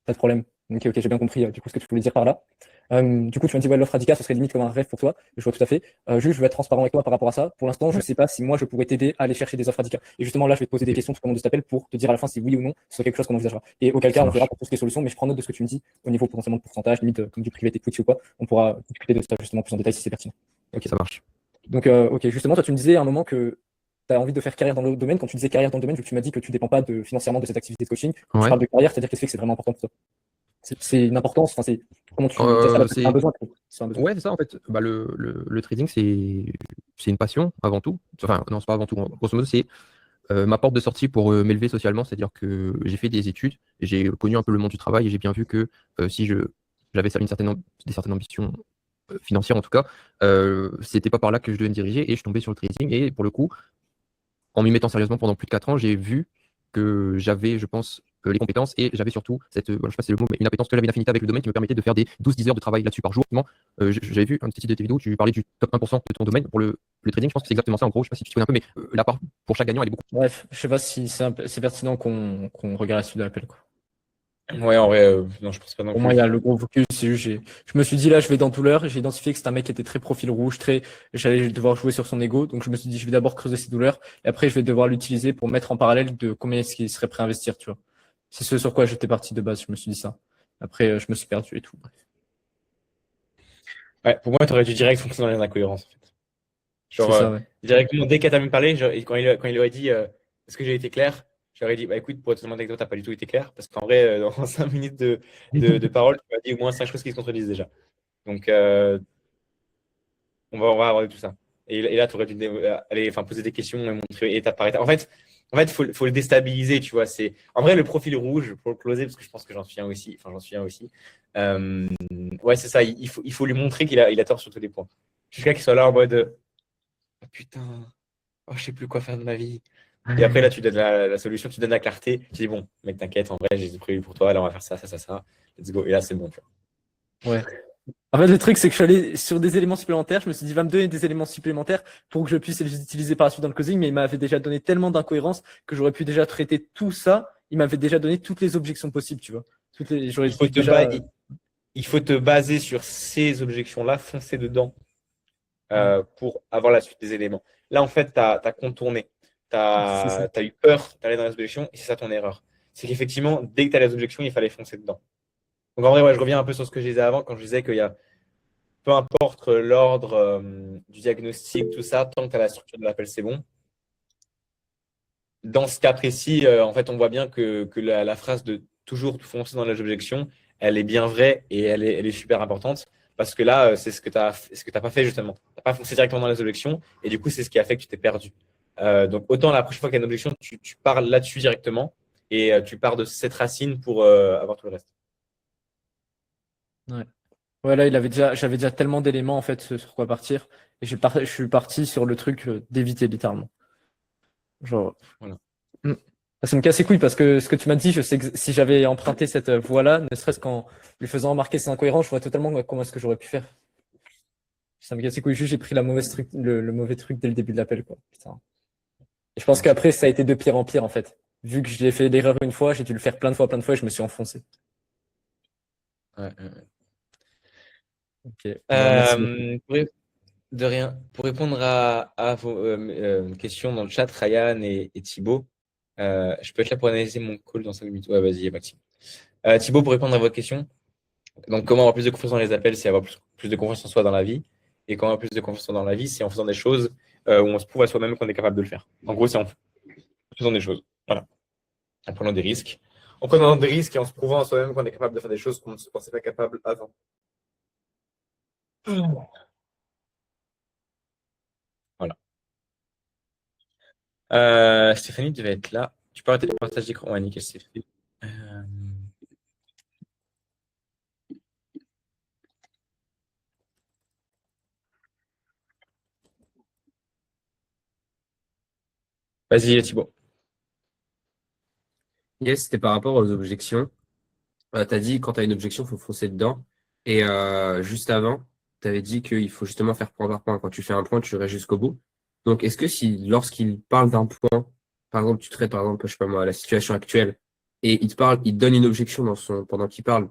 Pas de problème. Ok, j'ai bien compris du coup ce que tu voulais dire par là. Du coup, tu m'as dit ouais, l'offre radicale, ce serait limite comme un rêve pour toi. Je vois tout à fait. Juste, je vais être transparent avec toi par rapport à ça. Pour l'instant, je ne sais pas si moi je pourrais t'aider à aller chercher des offres radicales. Et justement, là, je vais te poser des questions tout au long de cet appel pour te dire à la fin si oui ou non c'est quelque chose qu'on envisagera. Et auquel cas, Ça on verra marche. pour toutes les solutions. Mais je prends note de ce que tu me dis au niveau potentiellement de pourcentage, limite comme du privé, tes Twitch ou quoi. On pourra discuter de ça justement plus en détail si c'est pertinent. Ok, ça marche. Donc, ok, justement, toi, tu me disais à un moment que tu as envie de faire carrière dans le domaine. Quand tu disais carrière dans le domaine, vu que tu m'as dit que tu ne dépends pas financièrement de cette activité de coaching, tu Ouais. parles de carrière, c'est-à-dire qu'est-ce que c'est vraiment important pour toi? C'est une importance, enfin, c'est comment tu ça, c'est un besoin. C'est un besoin. Ouais, c'est ça en fait. Bah, le trading, c'est une passion avant tout. Enfin, non, c'est pas avant tout. Grosso modo, c'est ma porte de sortie pour m'élever socialement. C'est-à-dire que j'ai fait des études, j'ai connu un peu le monde du travail et j'ai bien vu que si j'avais des certaines ambitions financières en tout cas, c'était pas par là que je devais me diriger et je tombais sur le trading. Et pour le coup, en m'y mettant sérieusement pendant plus de 4 ans, j'ai vu que j'avais, je pense, les compétences et j'avais surtout cette, je sais pas si c'est le mot, mais une appétence, que j'avais une affinité avec le domaine qui me permettait de faire des 12-10 heures de travail là-dessus par jour. J'avais vu un petit titre de tes vidéos, tu parlais du top 1% de ton domaine pour le trading. Je pense que c'est exactement ça en gros. Je sais pas si tu connais un peu, mais la part pour chaque gagnant, elle est beaucoup. Bref, je sais pas si c'est pertinent qu'on regarde la suite de l'appel, quoi. Ouais, en vrai, non, je pense pas non Au plus. moins, il y a le gros focus. C'est juste, je me suis dit là, je vais dans douleur. J'ai identifié que c'était un mec qui était très profil rouge, j'allais devoir jouer sur son ego. Donc, je me suis dit, je vais d'abord creuser ses douleurs et après, je vais devoir l'utiliser pour mettre en parallèle de combien est-ce qu'il serait prêt à investir, tu vois. C'est ce sur quoi j'étais parti de base. Je me suis dit ça. Après, je me suis perdu et tout. Bref. Ouais, pour moi, tu aurais dû direct fonctionner dans les incohérences, en fait. Genre, C'est ça, ouais. directement, dès qu'elle t'a même parlé, et quand il aurait dit est-ce que j'ai été clair, j'aurais dit bah écoute, pour être totalement avec toi, t'as pas du tout été clair, parce qu'en vrai, dans 5 minutes de parole, tu m'as dit au moins 5 choses qui se contredisent déjà. Donc, on va aborder tout ça. Et là, tu aurais dû aller, enfin, poser des questions et montrer étape par étape. En fait, faut le déstabiliser, tu vois. En vrai, le profil rouge, pour le closer, parce que je pense que j'en suis un aussi. Enfin, j'en suis un aussi. Ouais, c'est ça. Il faut lui montrer qu'il a tort sur tous les points. Jusqu'à qu'il soit là en mode oh, putain, oh, je sais plus quoi faire de ma vie. Et après, là, tu donnes la solution, tu donnes la clarté. Tu dis bon, mec, t'inquiète, en vrai, j'ai prévu pour toi. Là, on va faire ça, ça, ça, ça. Let's go. Et là, c'est bon, tu vois. Ouais. En fait, le truc, c'est que je suis allé sur des éléments supplémentaires. Je me suis dit, va me donner des éléments supplémentaires pour que je puisse les utiliser par la suite dans le closing. Mais il m'avait déjà donné tellement d'incohérences que j'aurais pu déjà traiter tout ça. Il m'avait déjà donné toutes les objections possibles, tu vois. Il faut te baser sur ces objections-là, foncer dedans pour avoir la suite des éléments. Là, en fait, tu as contourné. Tu as eu peur d'aller dans les objections et c'est ça ton erreur. C'est qu'effectivement, dès que tu as les objections, il fallait foncer dedans. Donc en vrai, ouais, je reviens un peu sur ce que je disais avant quand je disais qu'il y a peu importe l'ordre du diagnostic, tout ça, tant que tu as la structure de l'appel, c'est bon. Dans ce cas précis, en fait, on voit bien que la phrase de toujours foncer dans les objections, elle est bien vraie et elle est super importante parce que là, c'est ce que tu n'as pas fait justement. Tu n'as pas foncé directement dans les objections et du coup, c'est ce qui a fait que tu t'es perdu. Donc, autant la prochaine fois qu'il y a une objection, tu parles là-dessus directement et tu pars de cette racine pour avoir tout le reste. Ouais. Ouais, là, j'avais déjà tellement d'éléments en fait sur quoi partir. Et je suis parti sur le truc d'éviter littéralement. Genre. Voilà. Ça me casse les couilles parce que ce que tu m'as dit, je sais que si j'avais emprunté cette voie-là, ne serait-ce qu'en lui faisant remarquer ses incohérences, je vois totalement comment est-ce que j'aurais pu faire. Ça me casse les couilles, juste j'ai pris la mauvaise truc, le mauvais truc dès le début de l'appel, quoi. Putain. Et je pense qu'après, ça a été de pire en pire, en fait. Vu que j'ai fait l'erreur une fois, j'ai dû le faire plein de fois et je me suis enfoncé. Ouais. Ok. Bah, merci beaucoup. De rien. Pour répondre à vos questions dans le chat, Ryan et Thibaut, je peux être là pour analyser mon call dans 5 minutes. Ouais, vas-y, Maxime. Thibaut, pour répondre à votre question, donc comment avoir plus de confiance dans les appels, c'est avoir plus de confiance en soi dans la vie. Et comment avoir plus de confiance dans la vie, c'est en faisant des choses où on se prouve à soi-même qu'on est capable de le faire. En gros, c'est en faisant des choses. Voilà. En prenant des risques. En prenant des risques et en se prouvant à soi-même qu'on est capable de faire des choses qu'on ne se pensait pas capable avant. Voilà. Stéphanie devait être là. Tu peux arrêter de partager d'écran. Ouais, nickel, c'est fait. Euh, Vas-y, Thibaut. Yes, c'était par rapport aux objections. Tu as dit quand tu as une objection, il faut foncer dedans. Et juste avant, tu avais dit qu'il faut justement faire point par point. Quand tu fais un point, tu restes jusqu'au bout. Donc, est-ce que si lorsqu'il parle d'un point, par exemple, tu traites par exemple, je sais pas moi, la situation actuelle, et il te donne une objection pendant qu'il parle,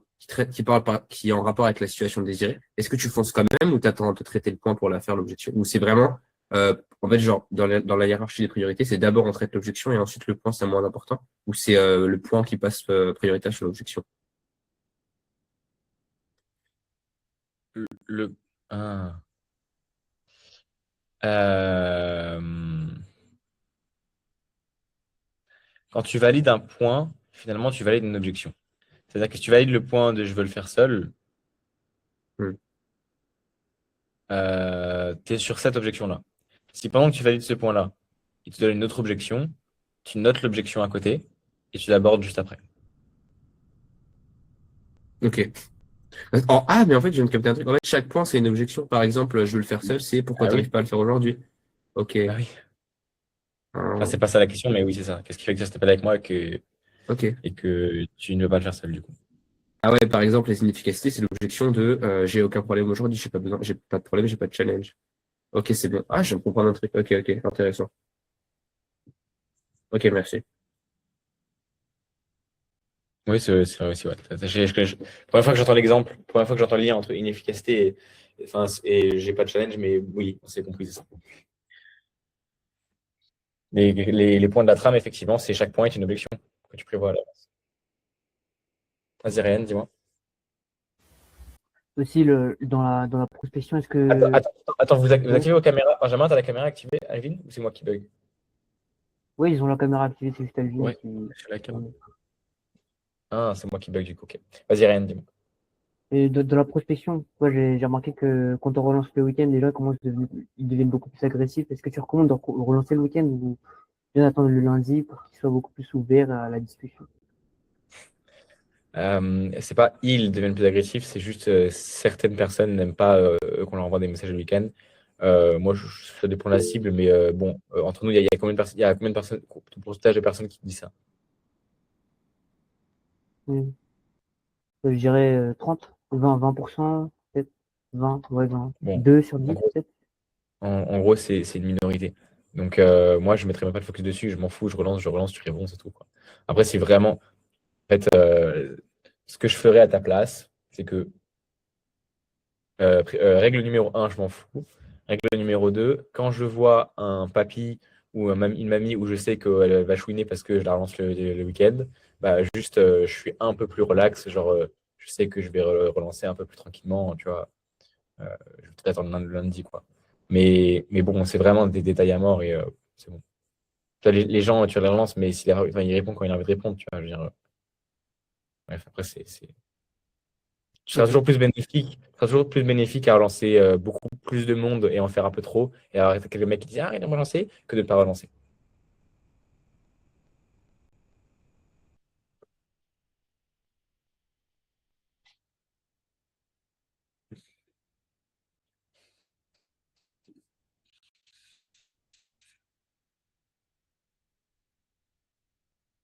qui est en rapport avec la situation désirée, est-ce que tu fonces quand même ou tu attends de traiter le point pour la faire l'objection? Ou c'est vraiment, en fait, genre, dans la hiérarchie des priorités, c'est d'abord on traite l'objection et ensuite le point, c'est moins important? Ou c'est le point qui passe prioritaire sur l'objection? Le... Ah. Euh, Quand tu valides un point, finalement, tu valides une objection. C'est-à-dire que si tu valides le point de je veux le faire seul, Hmm. tu es sur cette objection-là. Si pendant que tu valides ce point-là, il te donne une autre objection, tu notes l'objection à côté et tu l'abordes juste après. Ok. Ah, mais en fait, je viens de capter un truc. En fait, chaque point, c'est une objection. Par exemple, je veux le faire seul, c'est pourquoi Ah tu n'arrives oui, pas à le faire aujourd'hui. Ok. bah oui. Enfin, Euh, c'est pas ça la question, mais oui, c'est ça. Qu'est-ce qui fait que ça se t'appelle avec moi ok. et que tu ne veux pas le faire seul, du coup? Ah ouais, par exemple, les inefficacités, c'est l'objection de j'ai aucun problème aujourd'hui, j'ai pas de problème, j'ai pas de challenge. Ok, c'est bon. Ah, je viens de comprendre un truc. Ok, ok, intéressant. Ok, merci. Oui, c'est vrai aussi, ouais. Première fois que j'entends l'exemple, première fois que j'entends le lien entre inefficacité enfin, et j'ai pas de challenge, mais oui, on s'est compris, c'est ça. Les points de la trame, effectivement, c'est chaque point est une objection que tu prévois à l'avance. Vas-y, Ryan, dis-moi. Aussi, dans la prospection, est-ce Attends, que. attends, attends, vous Ouais, activez vos caméras. Benjamin, t'as la caméra activée, Alvin, ou c'est moi qui bug? ouais, ils ont la caméra activée, c'est juste Alvin Ouais, qui. sur la caméra. Ah, c'est moi qui bug du coup. Ok. Vas-y, Ryan, dis-moi. Et de la prospection, moi j'ai remarqué que quand on relance le week-end, les gens ils deviennent beaucoup plus agressifs. Est-ce que tu recommandes de relancer le week-end ou bien attendre le lundi pour qu'ils soient beaucoup plus ouverts à la discussion? C'est pas ils deviennent plus agressifs, c'est juste certaines personnes n'aiment pas qu'on leur envoie des messages le week-end. Moi, ça dépend de la cible, mais bon, entre nous, il y a combien de personnes, il y a combien de personnes, de pourcentage de personnes qui disent ça? Hmm. Je dirais 30, 20%, peut-être 20, ouais, 20. Bon, 2 sur en 10, gros, peut-être. en gros, c'est une minorité. Donc, moi, je ne mettrai même pas de focus dessus, je m'en fous, je relance, tu réponds, c'est tout, quoi. Après, c'est vraiment, en fait, ce que je ferais à ta place, c'est que règle numéro un, je m'en fous. Règle numéro 2, quand je vois un papy ou une mamie où je sais qu'elle va chouiner parce que je la relance le week-end, bah juste je suis un peu plus relax, genre je sais que je vais relancer un peu plus tranquillement, tu vois. Je vais peut-être attendre le lundi, quoi. Mais bon, c'est vraiment des détails à mort et c'est bon. Tu vois, les gens, tu les relances, mais enfin, ils répondent quand il a envie de répondre, tu vois. Je veux dire, bref, après, ce sera Ok. toujours plus bénéfique à relancer beaucoup plus de monde et en faire un peu trop et arrêter quelques mecs qui disent ah, il a relancer que de ne pas relancer.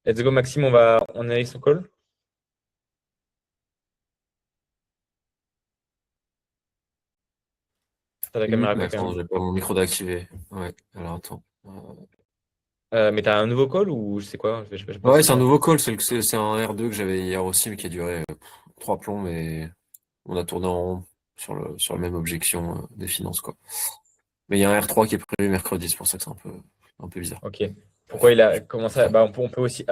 Let's go, Maxime, on analyse son call. T'as la caméra Mais quoi, quand attends, même. j'ai pas mon micro d'activer. Ouais, alors attends. Mais t'as un nouveau call ou je sais quoi? Je pense Ouais, que c'est un nouveau call, c'est un R2 que j'avais hier aussi, mais qui a duré 3 plombs, mais on a tourné en rond sur la même objection des finances, quoi. Mais il y a un R3 qui est prévu mercredi, c'est pour ça que c'est un peu bizarre. Ok. Pourquoi il a commencé à... Bah, on peut aussi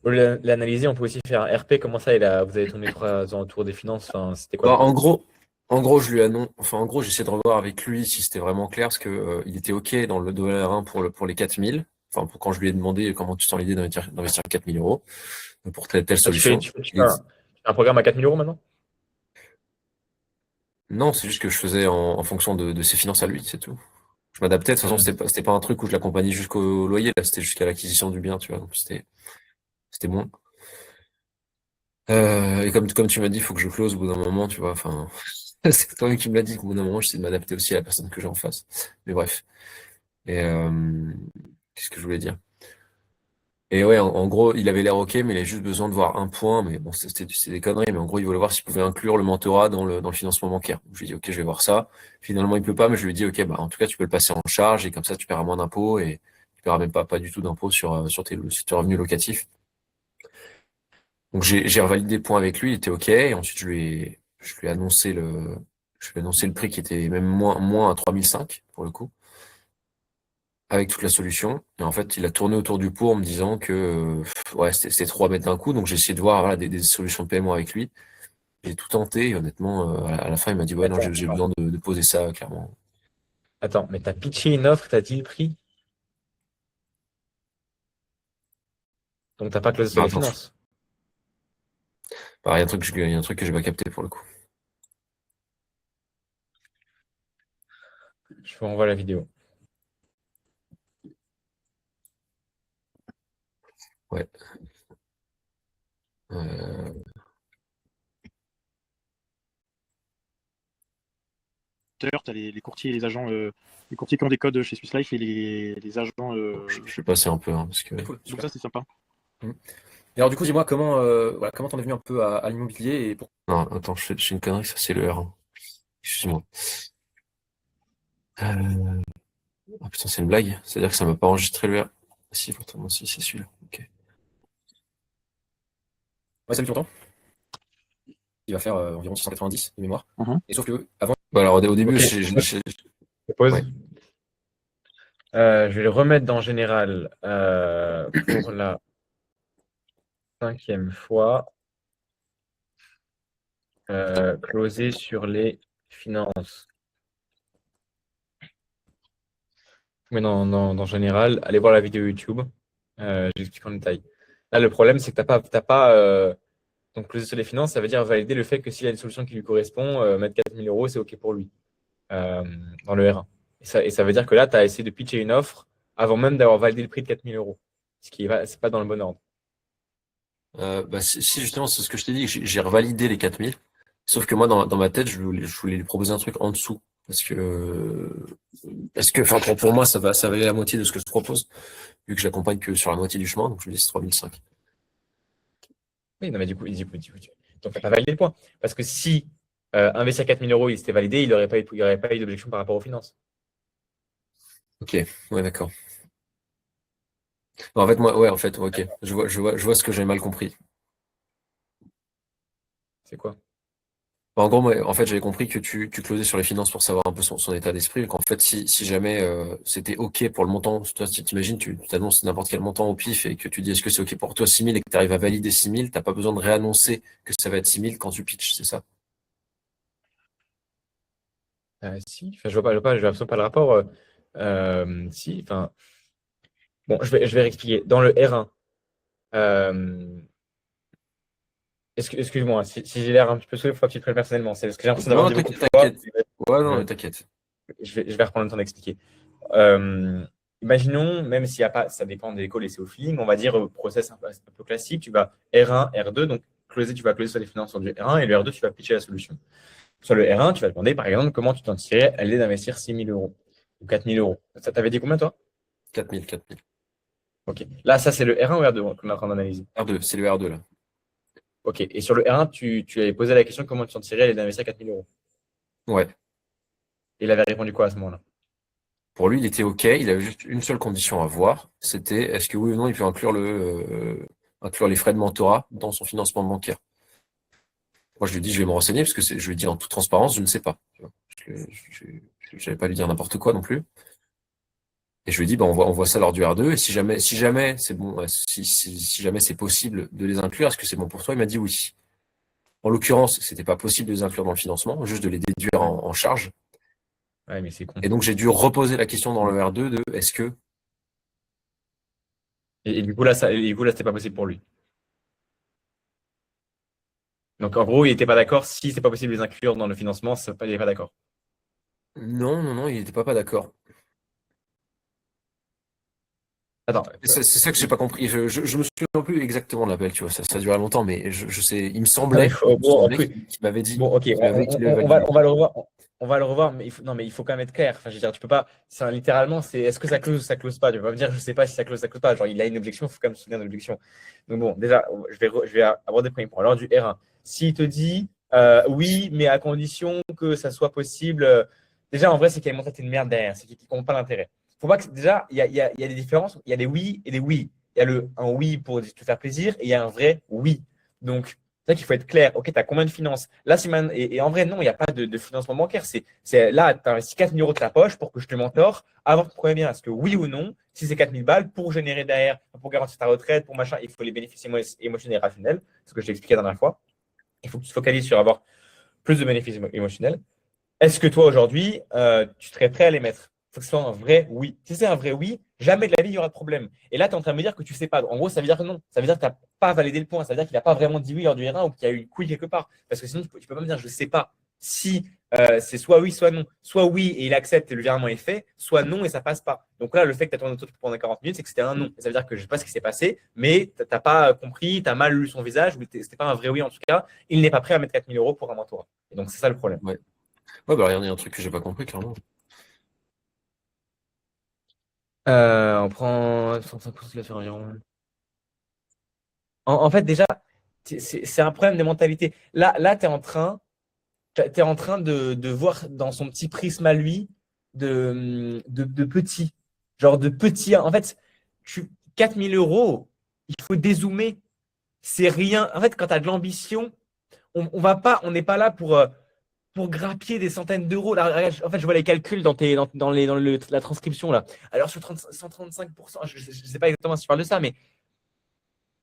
pour l'analyser, on peut aussi faire un RP. Comment ça, vous avez tourné 3 ans autour des finances. Enfin, c'était quoi Bah, le en problème? gros, en gros, j'essaie de revoir avec lui si c'était vraiment clair, parce que il était OK dans le $1 pour les 4000. Enfin, quand je lui ai demandé comment tu sens l'idée d'investir 4000 euros pour telle Ah, solution. tu fais un programme à 4 000 € maintenant? Non, c'est juste que je faisais en fonction de ses finances à lui, c'est tout. Je m'adaptais, de toute façon, Hmm. c'était pas un truc où je l'accompagnais jusqu'au loyer, là, c'était jusqu'à l'acquisition du bien, tu vois, donc c'était bon. Et comme tu m'as dit, il faut que je close au bout d'un moment, tu vois, enfin, c'est toi qui me l'as dit qu'au bout d'un moment, j'essaie de m'adapter aussi à la personne que j'ai en face. Mais bref. Et qu'est-ce que je voulais dire? Et ouais, en gros, il avait l'air OK, mais il avait juste besoin de voir un point. Mais bon, c'était des conneries. Mais en gros, il voulait voir s'il pouvait inclure le mentorat dans le financement bancaire. Je lui ai dit, OK, je vais voir ça. Finalement, il peut pas, mais je lui ai dit, OK, bah, en tout cas, tu peux le passer en charge et comme ça, tu paieras moins d'impôts et tu paieras même pas du tout d'impôts sur tes revenus locatifs. Donc, j'ai revalidé le point avec lui, il était OK. Et ensuite, je lui ai annoncé le prix qui était même moins à 3005 pour le coup, avec toute la solution. Et en fait, il a tourné autour du pot en me disant que ouais, c'était trop à mettre d'un coup. Donc j'ai essayé de voir voilà, des solutions de paiement avec lui. J'ai tout tenté et honnêtement, à la fin, il m'a dit ouais, non, j'ai Attends, besoin de poser ça clairement. mais t'as pitché une offre, t'as dit le prix, donc t'as pas closé sur Bah, les attends, finances. bah, il y a un truc que j'ai pas capté pour le coup. Je vous renvoie la vidéo. Ouais. Euh, D'ailleurs, tu as les courtiers et les agents, les courtiers qui ont des codes chez Swiss Life et les agents. je vais passer un peu hein, parce que. Donc ça, c'est sympa. Et alors, du coup, dis-moi comment t'en es venu un peu à l'immobilier et pour... Non, attends, je fais une connerie, ça c'est le R1. Excuse-moi. Ah putain, c'est une blague. C'est-à-dire que ça m'a pas enregistré le R. Si, pourtant, si, c'est celui-là. Ok. Ouais, ça fait longtemps. Il va faire environ 690 de mémoire. Mhm. Et sauf que avant, Bah alors au début, Ok, je pose. ouais. Je vais le remettre dans général pour la 5e fois. Closer sur les finances. Mais dans général, allez voir la vidéo YouTube. J'explique en détail. Là, le problème, c'est que t'as pas donc closer sur les finances, ça veut dire valider le fait que s'il y a une solution qui lui correspond, mettre 4 000 € c'est OK pour lui dans le R1. Et ça veut dire que là, tu as essayé de pitcher une offre avant même d'avoir validé le prix de 4 000 €. Ce qui n'est pas dans le bon ordre. Bah, si, justement, c'est ce que je t'ai dit, j'ai revalidé les 4000. Sauf que moi, dans ma tête, je voulais lui proposer un truc en dessous. Enfin, pour moi, ça valait la moitié de ce que je te propose, vu que je l'accompagne que sur la moitié du chemin, donc je lui dis c'est 3005. Oui, non, mais du coup, donc tu n'as pas validé le point. Parce que si investir 4 000 €, il s'était validé, il n'y aurait pas eu d'objection par rapport aux finances. Ok, ouais, d'accord. En fait, moi, ouais, en fait, ok. Je vois ce que j'ai mal compris. C'est quoi? En gros, moi, en fait, j'avais compris que tu closais sur les finances pour savoir un peu son état d'esprit. Donc, en fait, si jamais c'était OK pour le montant, toi, si t'imagines, tu t'annonces n'importe quel montant au pif et que tu dis est-ce que c'est OK pour toi 6000 et que tu arrives à valider 6000, t'as pas besoin de réannoncer que ça va être 6000 quand tu pitches, c'est ça? Si, enfin, je vois absolument pas le rapport. Si, enfin, bon, je vais réexpliquer. Dans le R1, excuse-moi, si j'ai l'air un petit peu saoulé, il faut que tu te prennes personnellement. C'est parce que j'ai l'impression d'avoir Non, dit beaucoup de t'inquiète, fois. t'inquiète. Ouais, non, Je, mais t'inquiète. je vais reprendre le temps d'expliquer. Imaginons, même s'il n'y a pas, ça dépend des calls et c'est au feeling, on va dire process un peu classique, tu vas R1, R2, donc tu vas closer sur les finances sur du R1 et le R2, tu vas pitcher la solution. Sur le R1, tu vas demander, par exemple, comment tu t'en tirais à l'idée d'investir 6 000 € ou 4 000 €. Ça t'avait dit combien, toi? 4000. Ok. Là, ça, c'est le R1 ou R2 qu'on est en train d'analyser? R2, c'est le R2 là. Ok. Et sur le R1, tu avais posé la question comment tu t'en tirais à d'investir 4 000 euros. Ouais. Et il avait répondu quoi à ce moment-là? Pour lui, il était OK. Il avait juste une seule condition à voir. C'était est-ce que oui ou non il peut inclure les frais de mentorat dans son financement bancaire. Moi, je lui ai dit, je vais me renseigner parce que je lui ai dit en toute transparence, je ne sais pas. Tu vois. Parce que je n'allais pas lui dire n'importe quoi non plus. Et je lui ai dit, bah, on voit ça lors du R2. Et si jamais c'est bon, si jamais c'est possible de les inclure, est-ce que c'est bon pour toi? Il m'a dit oui. En l'occurrence, c'était pas possible de les inclure dans le financement, juste de les déduire en charge. Ouais, mais c'est con. Et donc, j'ai dû reposer la question dans le R2 de est-ce que. Et du coup, là, c'était pas possible pour lui. Donc, en gros, il n'était pas d'accord. Si c'est pas possible de les inclure dans le financement, il n'est pas d'accord. Non, il n'était pas d'accord. Attends. C'est ça que j'ai pas compris. Je me souviens plus exactement de l'appel, tu vois, ça a duré longtemps, mais je sais, il me semblait Bon, qu'il m'avait dit bon, ok, qu'il le on va validait. le revoir. On va le revoir, mais non, mais il faut quand même être clair. Enfin, je veux dire, tu peux pas. Littéralement, c'est est-ce que ça close ou ça close pas? Tu vas pas me dire, je sais pas si ça close pas. Genre, il a une objection, il faut quand même se souvenir de l'objection. Donc, bon, déjà, je vais aborder le premier point. Alors, du R1. S'il te dit oui, mais à condition que ça soit possible. Déjà, en vrai, c'est qu'il y a une mentalité de merde derrière. C'est qu'il ne comprend pas l'intérêt. Faut pas que, déjà, il y a des différences. Il y a des oui et des oui. Il y a un oui pour te faire plaisir et il y a un vrai oui. Donc, c'est vrai qu'il faut être clair. Ok, tu as combien de finances? Là, et en vrai, non, il n'y a pas de financement bancaire. Là, tu investis 4 000 euros de ta poche pour que je te mentore. Avant de trouver bien, est-ce que oui ou non, si c'est 4 000 balles, pour générer derrière, pour garantir ta retraite, pour machin, il faut les bénéfices émotionnels et rationnels. C'est ce que je t'ai expliqué la dernière fois. Il faut que tu te focalises sur avoir plus de bénéfices émotionnels. Est-ce que toi, aujourd'hui, tu serais prêt à les mettre? Il faut que ce soit un vrai oui. Si c'est un vrai oui, jamais de la vie, il y aura de problème. Et là, tu es en train de me dire que tu ne sais pas. En gros, ça veut dire que non. Ça veut dire que tu n'as pas validé le point. Ça veut dire qu'il n'a pas vraiment dit oui lors du R1 ou qu'il y a eu une couille quelque part. Parce que sinon, tu ne peux pas me dire je ne sais pas. Si c'est soit oui, soit non. Soit oui et il accepte et le virement est fait, soit non et ça passe pas. Donc là, le fait que tu as tourné autour pendant 40 minutes, c'est que c'était un non. Et ça veut dire que je ne sais pas ce qui s'est passé, mais tu n'as pas compris, tu as mal lu son visage, ou c'était pas un vrai oui en tout cas. Il n'est pas prêt à mettre 4 000 euros pour un mentorat. Et donc, c'est ça le problème. Ouais. Ouais, bah regardez, il y a un truc que j'ai pas compris, clairement. On prend 35% de la faire environ. En fait, déjà, c'est un problème de mentalité. Là t'es en train de voir dans son petit prisme à lui de petit. Genre de petit. En fait, 4 000 euros, il faut dézoomer. C'est rien. En fait, quand tu as de l'ambition, on n'est pas là pour grappiller des centaines d'euros. Là, regarde, en fait, je vois les calculs la transcription là. Alors sur 135%, je ne sais pas exactement si tu parles de ça, mais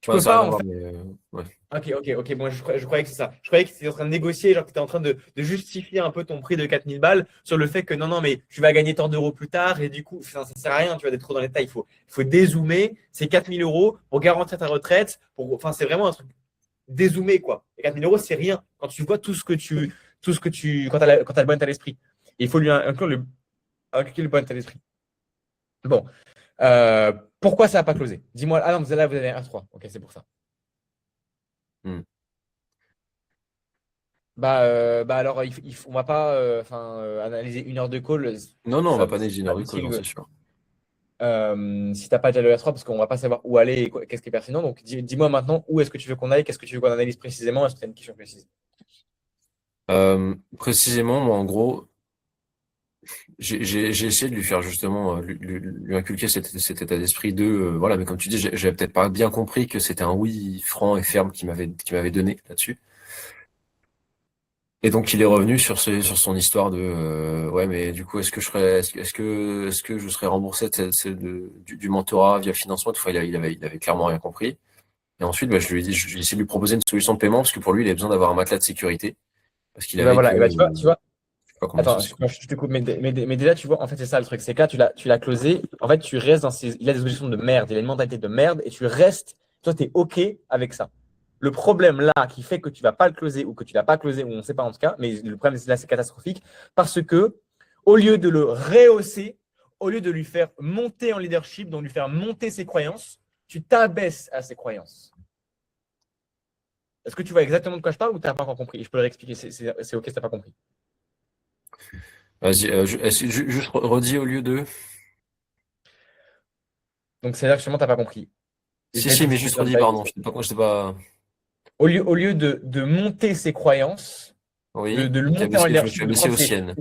tu Ouais, peux ça n'a pas rien à en voir, fait. mais ouais. Ok. Bon, je croyais que c'est ça. Je croyais que tu étais en train de négocier, genre que tu étais en train de justifier un peu ton prix de 4 000 balles sur le fait que non, mais tu vas gagner tant d'euros plus tard et du coup, ça ne sert à rien, tu vas être trop dans les détails. Il faut dézoomer. C'est 4 000 euros pour garantir ta retraite. Enfin, c'est vraiment un truc dézoomé, quoi. Et 4 000 euros, c'est rien quand tu vois quand tu as le bon état d'esprit. Il faut lui inclure le bon état d'esprit. Bon. Pourquoi ça n'a pas closé? Dis-moi. Ah non, là, vous avez un 3. Ok, c'est pour ça. Bah alors, on va pas analyser 1 heure de call. Non, on Ça, va pas c'est négliger pas une call, non, c'est possible. sûr. Si t'as pas déjà le R3, parce qu'on va pas savoir où aller et qu'est-ce qui est pertinent. Donc, dis-moi maintenant où est-ce que tu veux qu'on aille, qu'est-ce que tu veux qu'on analyse précisément. Est-ce que tu as une question précise? Précisément, moi, en gros, j'ai essayé de lui faire justement, lui inculquer cet état d'esprit de, voilà, mais comme tu dis, j'avais peut-être pas bien compris que c'était un oui franc et ferme qu'il m'avait donné là-dessus. Et donc il est revenu sur son histoire de ouais, mais du coup est-ce que je serais remboursé du mentorat via le financement? Toutefois il avait clairement rien compris. Et ensuite bah, je lui ai dit, j'ai essayé de lui proposer une solution de paiement parce que pour lui il avait besoin d'avoir un matelas de sécurité parce qu'il Et ben avait que voilà, et ben tu vois, je sais pas combien attends, c'est. je te coupe, mais déjà, tu vois, en fait, c'est ça le truc, c'est que là, tu l'as closé. En fait, tu restes il a des objections de merde, il a une mentalité de merde, et tu restes, toi, tu es OK avec ça. Le problème là qui fait que tu vas pas le closer ou que tu l'as pas closé, ou on ne sait pas en tout cas, mais le problème là, c'est catastrophique, parce que au lieu de le rehausser, au lieu de lui faire monter en leadership, donc lui faire monter ses croyances, tu t'abaisses à ses croyances. Est-ce que tu vois exactement de quoi je parle ou tu n'as pas encore compris? Je peux le réexpliquer, c'est OK si tu n'as pas compris. Vas-y, juste redis au lieu de. Donc, c'est-à-dire que sûrement, tu n'as pas compris. Et je vais Si, mais t'expliquer juste dans le redis, détail. pardon, je t'ai pas. Au lieu de monter ses croyances, Oui, de le tu t'es monter en abaissé, je me suis leadership, de abaissé croire aux que siennes.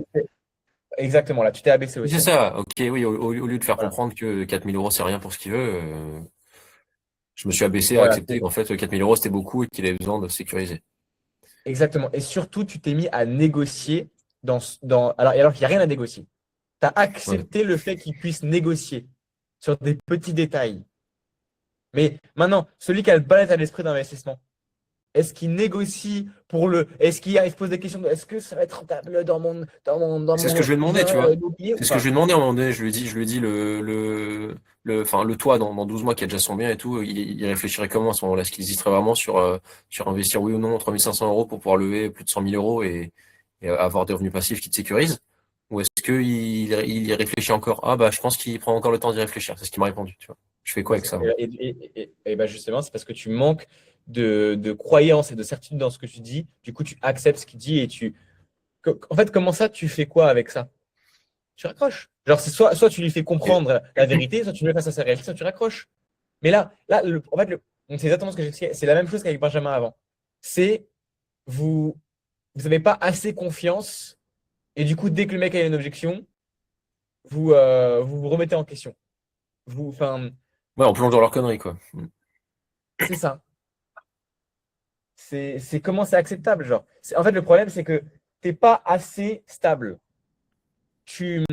exactement là, tu t'es abaissé Oui, aussi. c'est ça, ok, oui, au lieu de faire Voilà. comprendre que 4 000 euros, c'est rien pour ce qu'il veut, je me suis abaissé à Voilà, accepter qu'en fait, 4 000 euros, c'était beaucoup et qu'il avait besoin de sécuriser. exactement. Et surtout, tu t'es mis à négocier alors qu'il n'y a rien à négocier. Tu as Ouais. accepté le fait qu'il puisse négocier sur des petits détails. Mais maintenant, celui qui a le bon état d'esprit d'investissement, est-ce qu'il négocie pour le. Est-ce qu'il se pose des questions de est-ce que ça va être rentable dans C'est ce que mon je lui ai demandé, bien tu vois. immobilier C'est ou ce que je pas? lui ai demandé à un moment donné. Je lui ai dit enfin, le toit dans 12 mois qui a déjà son bien et tout, il réfléchirait comment à ce moment-là? Est-ce qu'il hésiterait vraiment sur investir oui ou non 3 500 euros pour pouvoir lever plus de 100 000 euros et avoir des revenus passifs qui te sécurisent? Ou est-ce qu'il y réfléchit encore? Ah bah je pense qu'il prend encore le temps d'y réfléchir. C'est ce qu'il m'a répondu, tu vois. Je fais quoi avec ça, moi? Et ben justement, c'est parce que tu manques de croyance et de certitude dans ce que tu dis. Du coup, tu acceptes ce qu'il dit et tu. En fait, comment ça, tu fais quoi avec ça? Tu raccroches. Genre, c'est soit tu lui fais Et- comprendre la vérité, soit tu le mets face à sa réalité, soit tu raccroches. Mais là en fait, donc c'est exactement ce que j'ai expliqué. C'est la même chose qu'avec Benjamin avant. C'est vous vous n'avez pas assez confiance et du coup, dès que le mec a une objection, vous remettez en question. Enfin, Ouais, on plonge dans leur connerie, quoi. c'est ça. C'est comment c'est acceptable, genre. En fait, le problème, c'est que t'es pas assez stable. Tu,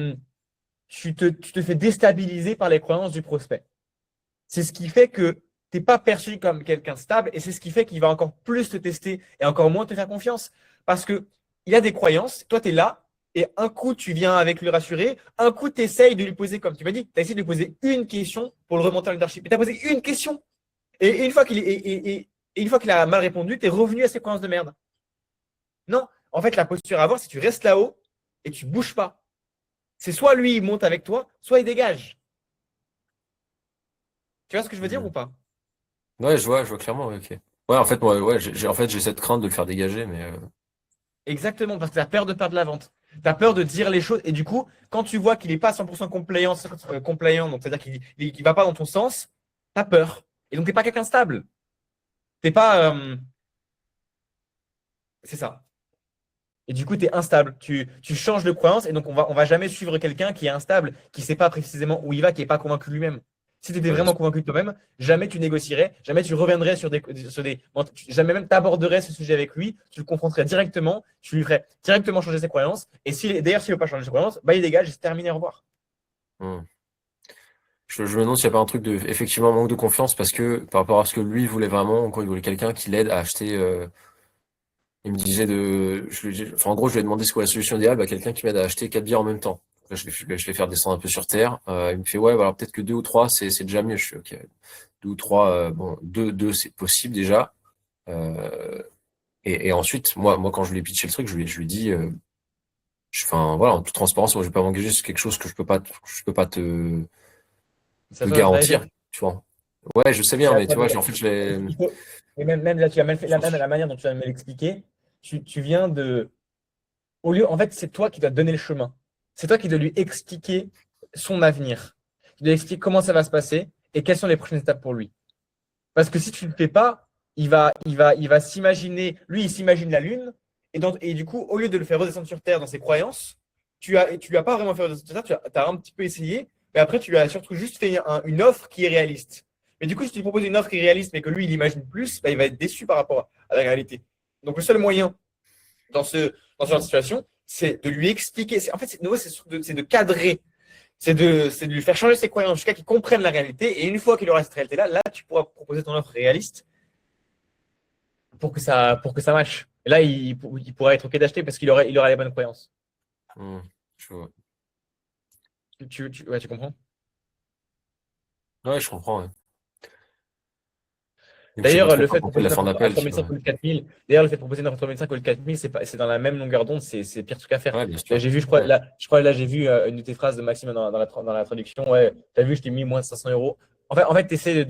tu te fais déstabiliser par les croyances du prospect. C'est ce qui fait que tu n'es pas perçu comme quelqu'un de stable et c'est ce qui fait qu'il va encore plus te tester et encore moins te faire confiance. Parce que il a des croyances, toi tu es là et un coup tu viens avec le rassurer, un coup tu essayes de lui poser, comme tu m'as dit, tu as essayé de lui poser une question pour le remonter en leadership. Et tu as posé une question. Et une fois et une fois qu'il a mal répondu, tu es revenu à ses croyances de merde. Non, en fait, la posture à avoir, c'est que tu restes là-haut et tu bouges pas. C'est soit lui, il monte avec toi, soit il dégage. Tu vois ce que je veux dire ou pas? Ouais, je vois clairement, ouais, ok. Ouais, en fait, moi, ouais, j'ai cette crainte de le faire dégager, mais Exactement, parce que tu as peur de perdre la vente. Tu as peur de dire les choses. Et du coup, quand tu vois qu'il n'est pas 100% compliant, donc c'est-à-dire qu'il ne va pas dans ton sens, tu as peur. Et donc, tu n'es pas quelqu'un stable. T'es pas. C'est ça. Et du coup, tu es instable. Tu changes de croyance. Et donc, on va jamais suivre quelqu'un qui est instable, qui ne sait pas précisément où il va, qui n'est pas convaincu de lui-même. Si tu étais ouais, bien vraiment sûr. convaincu de toi-même, jamais tu négocierais, jamais tu reviendrais jamais même tu aborderais ce sujet avec lui, tu le confronterais directement, tu lui ferais directement changer ses croyances. Et d'ailleurs, s'il ne veut pas changer ses croyances, bah, il dégage et c'est terminé, au revoir. Hmm. Je me demande s'il n'y a pas un truc de, effectivement, manque de confiance parce que par rapport à ce que lui voulait vraiment, quoi, il voulait quelqu'un qui l'aide à acheter. Il me disait enfin, en gros, je lui ai demandé c'est quoi la solution idéale, bah, quelqu'un qui m'aide à acheter 4 bières en même temps. Après, je vais faire descendre un peu sur terre. Il me fait, ouais, voilà, peut-être que 2 ou 3, c'est déjà mieux. Je suis, ok, 2 ou 3, bon, deux, c'est possible déjà. Euh, et ensuite, moi, quand je lui ai pitché le truc, je lui ai dit, enfin, voilà, en toute transparence, moi, je vais pas m'engager sur quelque chose que je peux pas Ça te doit être garantir, tu vois. Ouais, je sais bien, mais tu vois, en fait, je l'ai. Et même là, tu as même fait même la manière dont tu vas me l'expliquer, tu viens de. Au lieu, en fait, c'est toi qui dois donner le chemin. C'est toi qui dois lui expliquer son avenir. Tu dois lui expliquer comment ça va se passer et quelles sont les prochaines étapes pour lui. Parce que si tu ne le fais pas, il va s'imaginer, lui, il s'imagine la Lune, et du coup, au lieu de le faire redescendre sur Terre dans ses croyances, tu lui as pas vraiment fait redescendre sur Terre, tu as un petit peu essayé, mais après, tu lui as surtout juste fait une offre qui est réaliste. Mais du coup, si tu lui proposes une offre qui est réaliste, mais que lui, il imagine plus, bah, il va être déçu par rapport à la réalité. Donc, le seul moyen dans ce genre de situation, c'est de lui expliquer. En fait, c'est de cadrer, c'est de lui faire changer ses croyances jusqu'à qu'il comprenne la réalité. Et une fois qu'il aura cette réalité-là, là, tu pourras proposer ton offre réaliste pour que ça matche. Et là, il pourra être OK d'acheter parce il aura les bonnes croyances. Hmm, je vois. Ouais, tu comprends? Ouais, je comprends, ouais. Donc, je sais pas D'ailleurs, trop le quoi fait de penser de proposer la une fin offre à d'appel, tu 3005 vois. ou le 4000, d'ailleurs, le fait de proposer une offre à 3005 ou le 4000, c'est dans la même longueur d'onde, c'est pire truc à faire. Ouais, bien Là, sûr. j'ai vu, Ouais. là, j'ai vu une de tes phrases de Maxime dans la traduction. Ouais, t'as vu, je t'ai mis moins de 500 euros. En fait tu essaies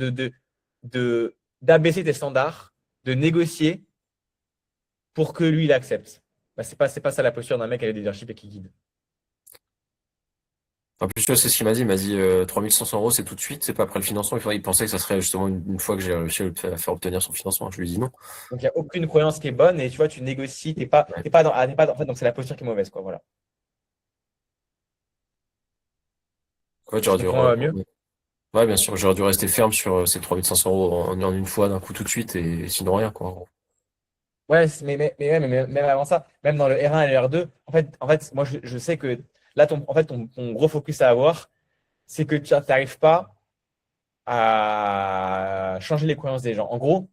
d'abaisser tes standards, de négocier pour que lui, il accepte. Bah, c'est pas ça la posture d'un mec avec des leadership et qui guide. En plus, tu vois, c'est ce qu'il m'a dit. Il m'a dit 3500 euros, c'est tout de suite, c'est pas après le financement. Il pensait que ça serait justement une fois que j'ai réussi à faire obtenir son financement. Je lui ai dit non. Donc, il n'y a aucune croyance qui est bonne et tu vois, tu négocies, Ouais. en fait, donc c'est la posture qui est mauvaise, quoi, voilà. En fait, Tu j'aurais dû, comprends mieux? ouais, bien sûr, j'aurais dû rester ferme sur ces 3500 euros en une fois, d'un coup, tout de suite, et sinon rien, quoi, en gros. Ouais, mais même avant ça, même dans le R1 et le R2, en fait moi, je sais que là, ton gros focus à avoir, c'est que tu n'arrives pas à changer les croyances des gens. En gros,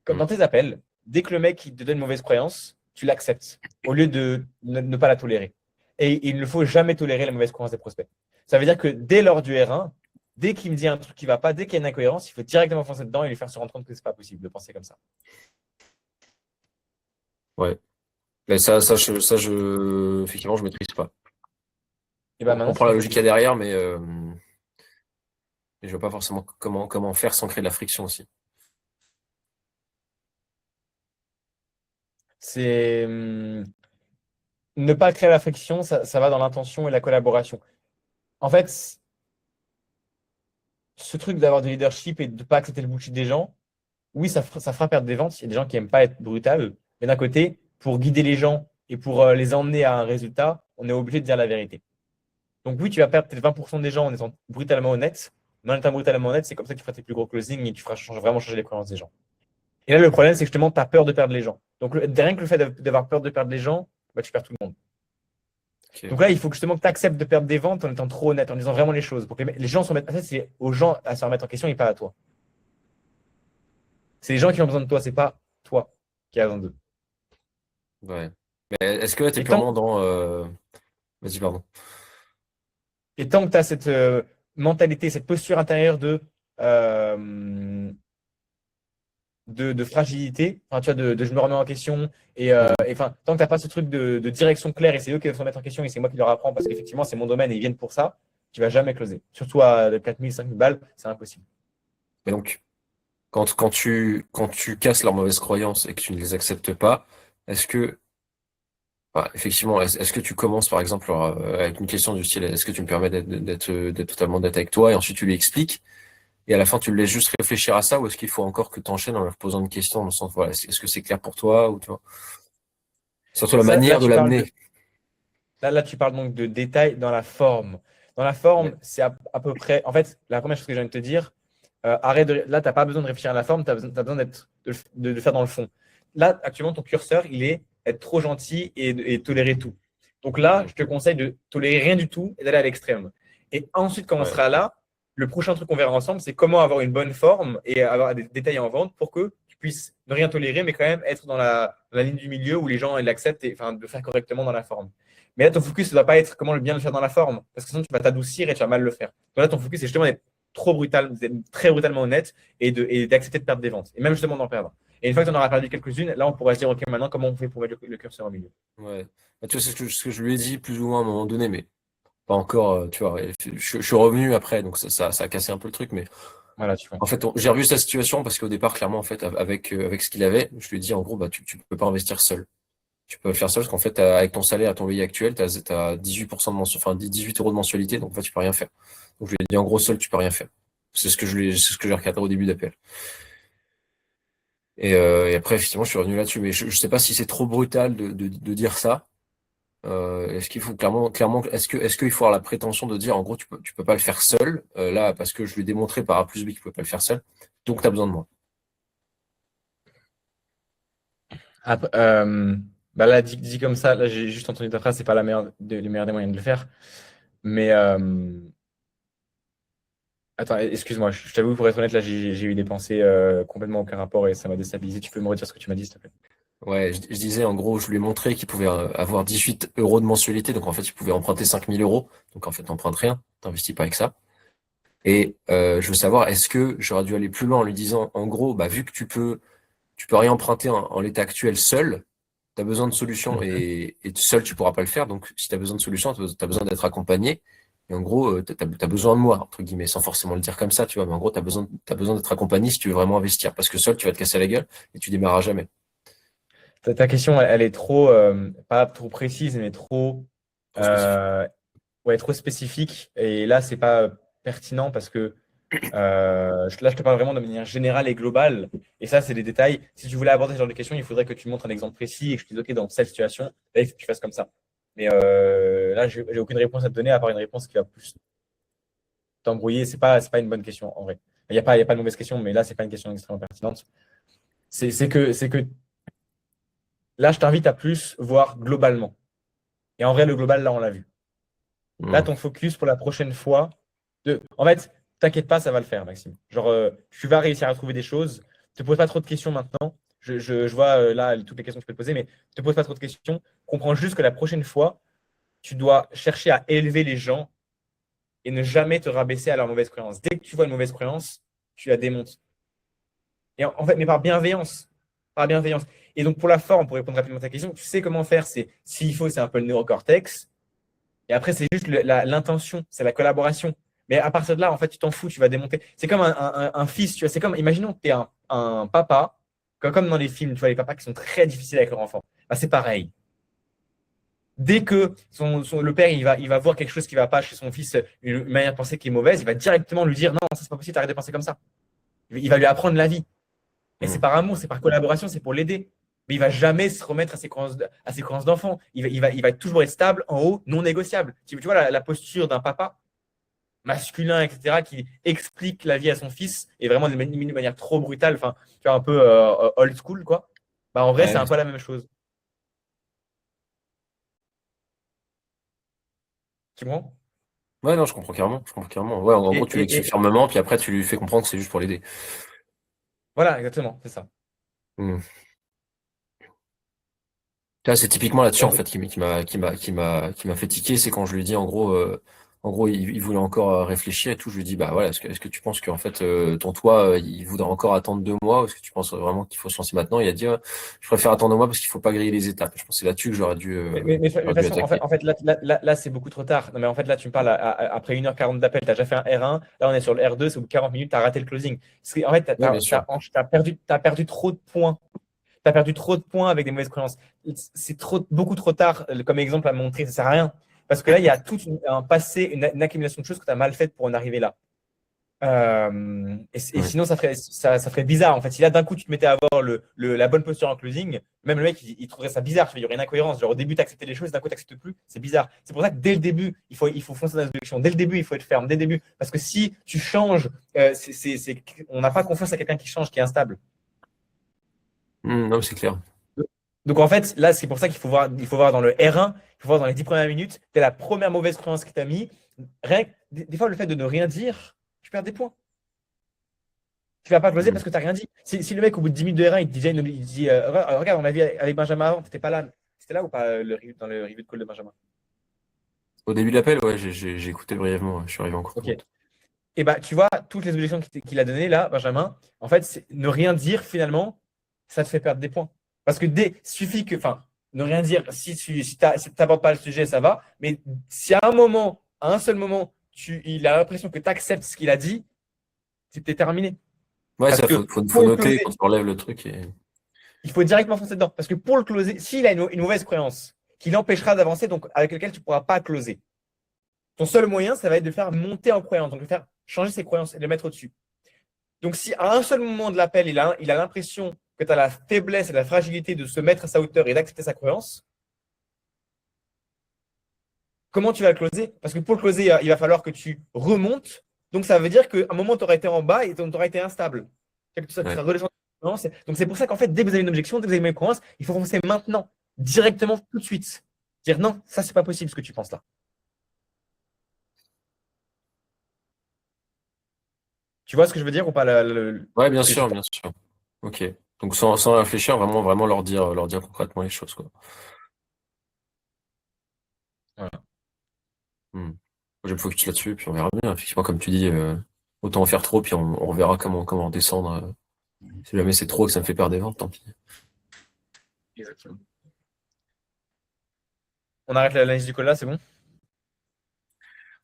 comme Mm. dans tes appels, dès que le mec il te donne une mauvaise croyance, tu l'acceptes au lieu de ne pas la tolérer. Et il ne faut jamais tolérer la mauvaise croyance des prospects. Ça veut dire que dès lors du R1, dès qu'il me dit un truc qui ne va pas, dès qu'il y a une incohérence, il faut directement foncer dedans et lui faire se rendre compte que c'est pas possible de penser comme ça. Ouais. Mais effectivement, je maîtrise pas. Et Bon, ben je maintenant, comprends c'est la ton logique qu'il y a focus. derrière, mais je vois pas forcément comment faire sans créer de la friction aussi. C'est ne pas créer la friction, ça va dans l'intention et la collaboration. En fait, ce truc d'avoir du leadership et de ne pas accepter le bullshit des gens, oui, ça fera perdre des ventes. Il y a des gens qui n'aiment pas être brutal. Mais d'un côté, pour guider les gens et pour les emmener à un résultat, on est obligé de dire la vérité. Donc oui, tu vas perdre peut-être 20% des gens en étant brutalement honnête. Mais en étant brutalement honnête, c'est comme ça que tu feras tes plus gros closings et tu feras vraiment changer les croyances des gens. Et là, le problème, c'est que justement, tu as peur de perdre les gens. Donc rien que le fait d'avoir peur de perdre les gens, bah, tu perds tout le monde. Ok. Donc là, il faut justement que tu acceptes de perdre des ventes en étant trop honnête, en disant vraiment les choses. Pour que les gens se remettent. Ça, c'est aux gens à se remettre en question et pas à toi. C'est les gens qui ont besoin de toi, c'est pas toi qui as besoin d'eux. Ouais. Mais est-ce que là, t'es Et tant, purement dans... Vas-y, pardon. et tant que tu as cette mentalité, cette posture intérieure euh, de fragilité, enfin, tu vois, de je me remets en question, enfin, tant que tu n'as pas ce truc de direction claire et c'est eux qui doivent se remettre en question et c'est moi qui leur apprends parce qu'effectivement, c'est mon domaine et ils viennent pour ça, tu vas jamais closer. Surtout à 4000, 5000 balles, c'est impossible. Mais donc, quand tu casses leurs mauvaises croyances et que tu ne les acceptes pas, est-ce que, effectivement, est-ce que tu commences par exemple avec une question du style, est-ce que tu me permets d'être totalement honnête avec toi et ensuite tu lui expliques et à la fin tu le laisses juste réfléchir à ça ou est-ce qu'il faut encore que tu enchaînes en leur posant une question dans le sens, voilà, est-ce que c'est clair pour toi ou tu vois, surtout la Ça, manière de l'amener. là, tu parles donc de détails dans la forme. Dans la Ouais, forme, c'est à peu près. En fait, la première chose que j'ai envie de te dire, arrête là, tu n'as pas besoin de réfléchir à la forme, t'as besoin de le faire dans le fond. Là, actuellement, ton curseur, il est être trop gentil et tolérer tout. Donc là, je te conseille de tolérer rien du tout et d'aller à l'extrême. Et ensuite, quand on ouais, sera là, le prochain truc qu'on verra ensemble, c'est comment avoir une bonne forme et avoir des détails en vente pour que tu puisses ne rien tolérer, mais quand même être dans la ligne du milieu où les gens l'acceptent et enfin, de le faire correctement dans la forme. Mais là, ton focus ne doit pas être comment bien le faire dans la forme, parce que sinon tu vas t'adoucir et tu vas mal le faire. Donc là, ton focus, c'est justement d'être trop brutal, d'être très brutalement honnête et d'accepter de perdre des ventes, et même justement d'en perdre. Et une fois que tu en auras perdu quelques-unes, là, on pourra se dire, OK, maintenant, comment on fait pour mettre le curseur au milieu? ouais. Bah, tu vois, c'est ce que je lui ai dit plus ou moins à un moment donné, mais pas encore, tu vois. Et je suis revenu après, donc ça a cassé un peu le truc, mais Voilà, tu vois. en fait, j'ai revu sa situation parce qu'au départ, clairement, en fait, avec ce qu'il avait, je lui ai dit, en gros, bah, tu peux pas investir seul. Tu peux le faire seul parce qu'en fait, avec ton salaire à ton loyer actuel, t'as 18% de mensualité, enfin, 18 euros de mensualité, donc en fait, tu peux rien faire. Donc, je lui ai dit, en gros, seul, tu peux rien faire. C'est ce que j'ai recadré au début d'appel. Et après, effectivement, je suis revenu là-dessus, mais je sais pas si c'est trop brutal de dire ça. Est-ce qu'il faut clairement, est-ce qu'il faut avoir la prétention de dire, en gros, tu peux pas le faire seul, là, parce que je lui ai démontré par A plus B qu'il pouvait pas le faire seul, donc tu as besoin de moi. Après, bah là, dit comme ça, là, j'ai juste entendu ta phrase, c'est pas les meilleurs des moyens de le faire. Mais attends, excuse-moi, je t'avoue, pour être honnête, là, j'ai eu des pensées complètement aucun rapport et ça m'a déstabilisé. Tu peux me redire ce que tu m'as dit, s'il te plaît? Ouais, je disais, en gros, je lui ai montré qu'il pouvait avoir 18 euros de mensualité, donc en fait, il pouvait emprunter 5000 euros, donc en fait, t'empruntes rien, t'investis pas avec ça. Et je veux savoir, est-ce que j'aurais dû aller plus loin en lui disant, en gros, bah, vu que tu peux rien emprunter en l'état actuel seul, tu as besoin de solutions et seul tu pourras pas le faire. Donc si tu as besoin de solutions, tu as besoin d'être accompagné. Et en gros, tu as besoin de moi, entre guillemets, sans forcément le dire comme ça, tu vois. Mais en gros, t'as besoin d'être accompagné si tu veux vraiment investir. Parce que seul, tu vas te casser la gueule et tu démarras jamais. Ta question, elle est trop, pas trop précise, mais trop Trop spécifique. euh, ouais, trop spécifique. Et là, c'est pas pertinent parce que là, je te parle vraiment de manière générale et globale. Et ça, c'est des détails. Si tu voulais aborder ce genre de questions, il faudrait que tu montres un exemple précis et que je te dise, OK, dans cette situation, là, il faut que tu fasses comme ça. Mais là, j'ai aucune réponse à te donner à part une réponse qui va plus t'embrouiller. C'est pas une bonne question en vrai. Il y a pas de mauvaise question, mais là, c'est pas une question extrêmement pertinente. C'est que là, je t'invite à plus voir globalement. Et en vrai, le global, là, on l'a vu. Là, ton focus pour la prochaine fois, en fait, t'inquiète pas, ça va le faire, Maxime. Genre, tu vas réussir à trouver des choses. Te pose pas trop de questions maintenant. Je vois là toutes les questions que tu peux te poser, mais te pose pas trop de questions. Comprends juste que la prochaine fois, tu dois chercher à élever les gens et ne jamais te rabaisser à leur mauvaise croyance. Dès que tu vois une mauvaise croyance, tu la démontes. Et en fait, mais par bienveillance. Par bienveillance. Et donc, pour la forme, pour répondre rapidement à ta question, tu sais comment faire. S'il faut, c'est un peu le néocortex. Et après, c'est juste l'intention, c'est la collaboration. Mais à partir de là, en fait, tu t'en fous, tu vas démonter. C'est comme un fils, tu vois. C'est comme, imaginons que tu es un papa, comme dans les films, tu vois, les papas qui sont très difficiles avec leur enfant. Bah, c'est pareil. Dès que le père il va voir quelque chose qui ne va pas chez son fils, une manière de penser qui est mauvaise, il va directement lui dire non, ça c'est pas possible, arrête de penser comme ça. Il va lui apprendre la vie. Et c'est par amour, c'est par collaboration, c'est pour l'aider. Mais il ne va jamais se remettre à ses croyances d'enfant. Il va toujours être stable, en haut, non négociable. Tu vois la posture d'un papa masculin, etc., qui explique la vie à son fils, et vraiment d'une manière trop brutale, enfin, tu vois, un peu old school, quoi. Bah, en vrai, c'est un peu la même chose. Tu comprends? Ouais, non, je comprends carrément. Je comprends carrément. Ouais, en gros, tu l'expliques fermement, puis après, tu lui fais comprendre que c'est juste pour l'aider. Voilà, exactement, c'est ça. Hmm. Là, c'est typiquement là-dessus, en fait, qui m'a fait tiquer, c'est quand je lui dis, en gros, il voulait encore réfléchir et tout. Je lui dis, bah voilà, est-ce que tu penses qu'en fait, ton toit, il voudra encore attendre 2 mois, ou est-ce que tu penses vraiment qu'il faut se lancer maintenant? Il a dit, je préfère attendre 2 mois parce qu'il faut pas griller les étapes. Je pense que c'est là-dessus que j'aurais dû, Mais de toute façon, attaquer. en fait là, c'est beaucoup trop tard. Non, mais en fait, là, tu me parles après 1h40 d'appel. Tu as déjà fait un R1. Là, on est sur le R2. C'est au bout de 40 minutes. Tu as raté le closing. En fait, Ouais, bien sûr. t'as perdu trop de points. Tu as perdu trop de points avec des mauvaises croyances. C'est beaucoup trop tard comme exemple à montrer. Ça ne sert à rien. Parce que là, il y a tout un passé, une accumulation de choses que tu as mal faites pour en arriver là. Et sinon, ça ferait bizarre. En fait, si là, d'un coup, tu te mettais à avoir la bonne posture en closing, même le mec, il trouverait ça bizarre. Il y aurait une incohérence. Genre, au début, tu acceptais les choses, d'un coup, tu n'acceptes plus. C'est bizarre. C'est pour ça que dès le début, il faut foncer dans la direction. Dès le début, il faut être ferme. Dès le début. Parce que si tu changes, on n'a pas confiance à quelqu'un qui change, qui est instable. Non, c'est clair. Donc, en fait, là, c'est pour ça qu'il faut voir dans le R1, il faut voir dans les 10 premières minutes, tu es la première mauvaise croyance que tu as mis. Rien que, des fois, le fait de ne rien dire, tu perds des points. Tu ne vas pas closer parce que tu n'as rien dit. Si le mec, au bout de 10 minutes de R1, il te dit regarde, on a vu avec Benjamin avant, tu n'étais pas là. C'était là ou pas dans le review de call de Benjamin? Au début de l'appel, ouais, j'ai écouté brièvement. Je suis arrivé en cours. Ok. Et bah, tu vois, toutes les objections qu'il a données là, Benjamin, en fait, ne rien dire finalement, ça te fait perdre des points. Parce que suffit que, enfin, ne rien dire, si tu n'abordes pas le sujet, ça va. Mais si à un seul moment, il a l'impression que tu acceptes ce qu'il a dit, c'était terminé. Ouais, Parce ça, que faut pour le noter closer, quand tu enlèves le truc. il faut directement foncer dedans. Parce que pour le closer, s'il a une mauvaise croyance qui l'empêchera d'avancer, donc avec laquelle tu ne pourras pas closer, ton seul moyen, ça va être de faire monter en croyance, donc de faire changer ses croyances et de le mettre au-dessus. Donc, si à un seul moment de l'appel, il a l'impression que tu as la faiblesse et la fragilité de se mettre à sa hauteur et d'accepter sa croyance, comment tu vas le closer? Parce que pour le closer, il va falloir que tu remontes. Donc, ça veut dire qu'à un moment, tu aurais été en bas et tu aurais été instable. Tu seras redescendu. Donc, c'est pour ça qu'en fait, dès que vous avez une objection, dès que vous avez une croyance, il faut foncer maintenant, directement, tout de suite. Dire non, ça, c'est pas possible ce que tu penses là. Tu vois ce que je veux dire ou pas Ouais, bien sûr, bien sûr. Ok. Donc sans réfléchir, vraiment leur dire concrètement les choses, quoi. Voilà. Je vais me focus là-dessus, puis on verra bien. Effectivement, comme tu dis, autant en faire trop, puis on reverra comment descendre. Si jamais c'est trop que ça me fait perdre des ventes, tant pis. Exactement. On arrête l'analyse du call là, c'est bon?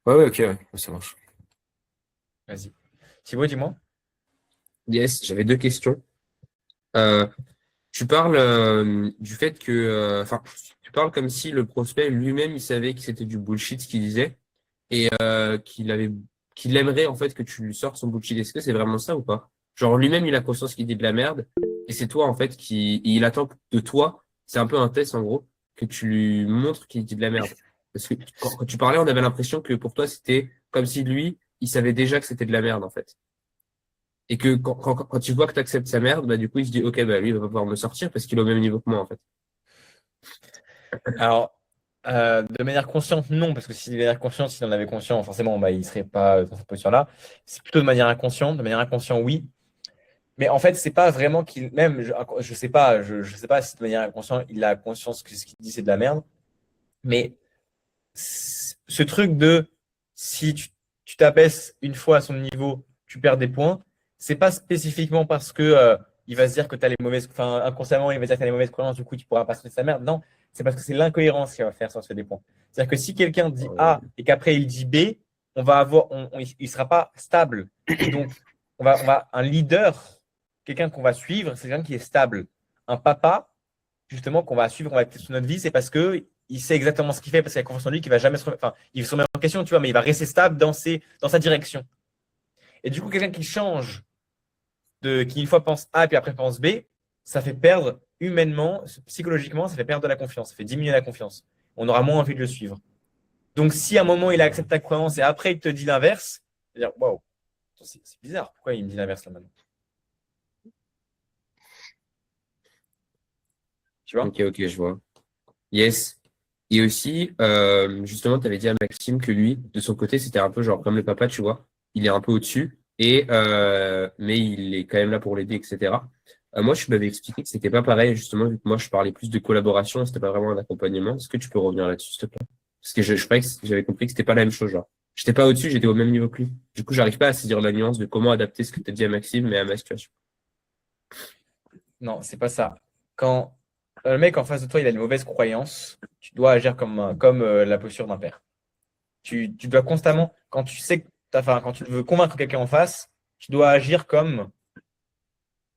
Ouais, ok, ouais, ça marche. Vas-y. Thibaut, dis-moi. Yes, j'avais 2 questions. Tu parles du fait que, enfin, tu parles comme si le prospect lui-même, il savait que c'était du bullshit ce qu'il disait. et qu'il aimerait en fait que tu lui sortes son bullshit. Est-ce que c'est vraiment ça ou pas? Genre lui-même il a conscience qu'il dit de la merde et c'est toi en fait il attend de toi, c'est un peu un test en gros, que tu lui montres qu'il dit de la merde. Parce que quand tu parlais, on avait l'impression que pour toi c'était comme si lui, il savait déjà que c'était de la merde en fait. Et que quand tu vois que tu acceptes sa merde, bah du coup il se dit ok bah lui il va pas pouvoir me sortir parce qu'il est au même niveau que moi en fait. Alors, de manière consciente, non, parce que si de manière consciente, s'il en avait conscience, forcément, bah, il ne serait pas dans cette position-là. C'est plutôt de manière inconsciente. De manière inconsciente, oui. Mais en fait, c'est pas vraiment qu'il. Même, je sais pas, je sais pas si de manière inconsciente, il a conscience que ce qu'il dit, c'est de la merde. Mais ce truc de si tu t'abaisses une fois à son niveau, tu perds des points, c'est pas spécifiquement parce que il va se dire que tu as les mauvaises. Enfin, inconsciemment, il va dire que tu as les mauvaises croyances, du coup, tu pourras pas se mettre sa merde. Non, c'est parce que c'est l'incohérence qui va faire sortir des points. C'est-à-dire que si quelqu'un dit A et qu'après il dit B, on va avoir, il sera pas stable. Et donc, on va un leader, quelqu'un qu'on va suivre, c'est quelqu'un qui est stable. Un papa, justement, qu'on va suivre, qu'on va être sur notre vie, c'est parce que il sait exactement ce qu'il fait, parce qu'il a confiance en lui, qu'il va jamais enfin, il va se remettre en question, tu vois, mais il va rester stable dans sa direction. Et du coup, quelqu'un qui change, qui une fois pense A, puis après pense B, ça fait perdre humainement, psychologiquement, ça fait perdre de la confiance, ça fait diminuer la confiance. On aura moins envie de le suivre. Donc, si à un moment, il accepte ta croyance et après, il te dit l'inverse, c'est-à-dire, waouh, c'est bizarre, pourquoi il me dit l'inverse là maintenant? Tu vois? Ok, je vois. Yes. Et aussi, justement, tu avais dit à Maxime que lui, de son côté, c'était un peu genre comme le papa, tu vois. Il est un peu au-dessus, mais il est quand même là pour l'aider, etc. Moi, je m'avais expliqué que c'était pas pareil, justement, vu que moi, je parlais plus de collaboration, c'était pas vraiment un accompagnement. Est-ce que tu peux revenir là-dessus, s'il te plaît? Parce que je croyais que j'avais compris que c'était pas la même chose, genre. J'étais pas au-dessus, j'étais au même niveau que lui. Du coup, j'arrive pas à saisir la nuance de comment adapter ce que tu as dit à Maxime, mais à ma situation. Non, c'est pas ça. Quand le mec en face de toi, il a une mauvaise croyance, tu dois agir comme la posture d'un père. Tu dois constamment, quand tu sais que quand tu veux convaincre quelqu'un en face, tu dois agir comme.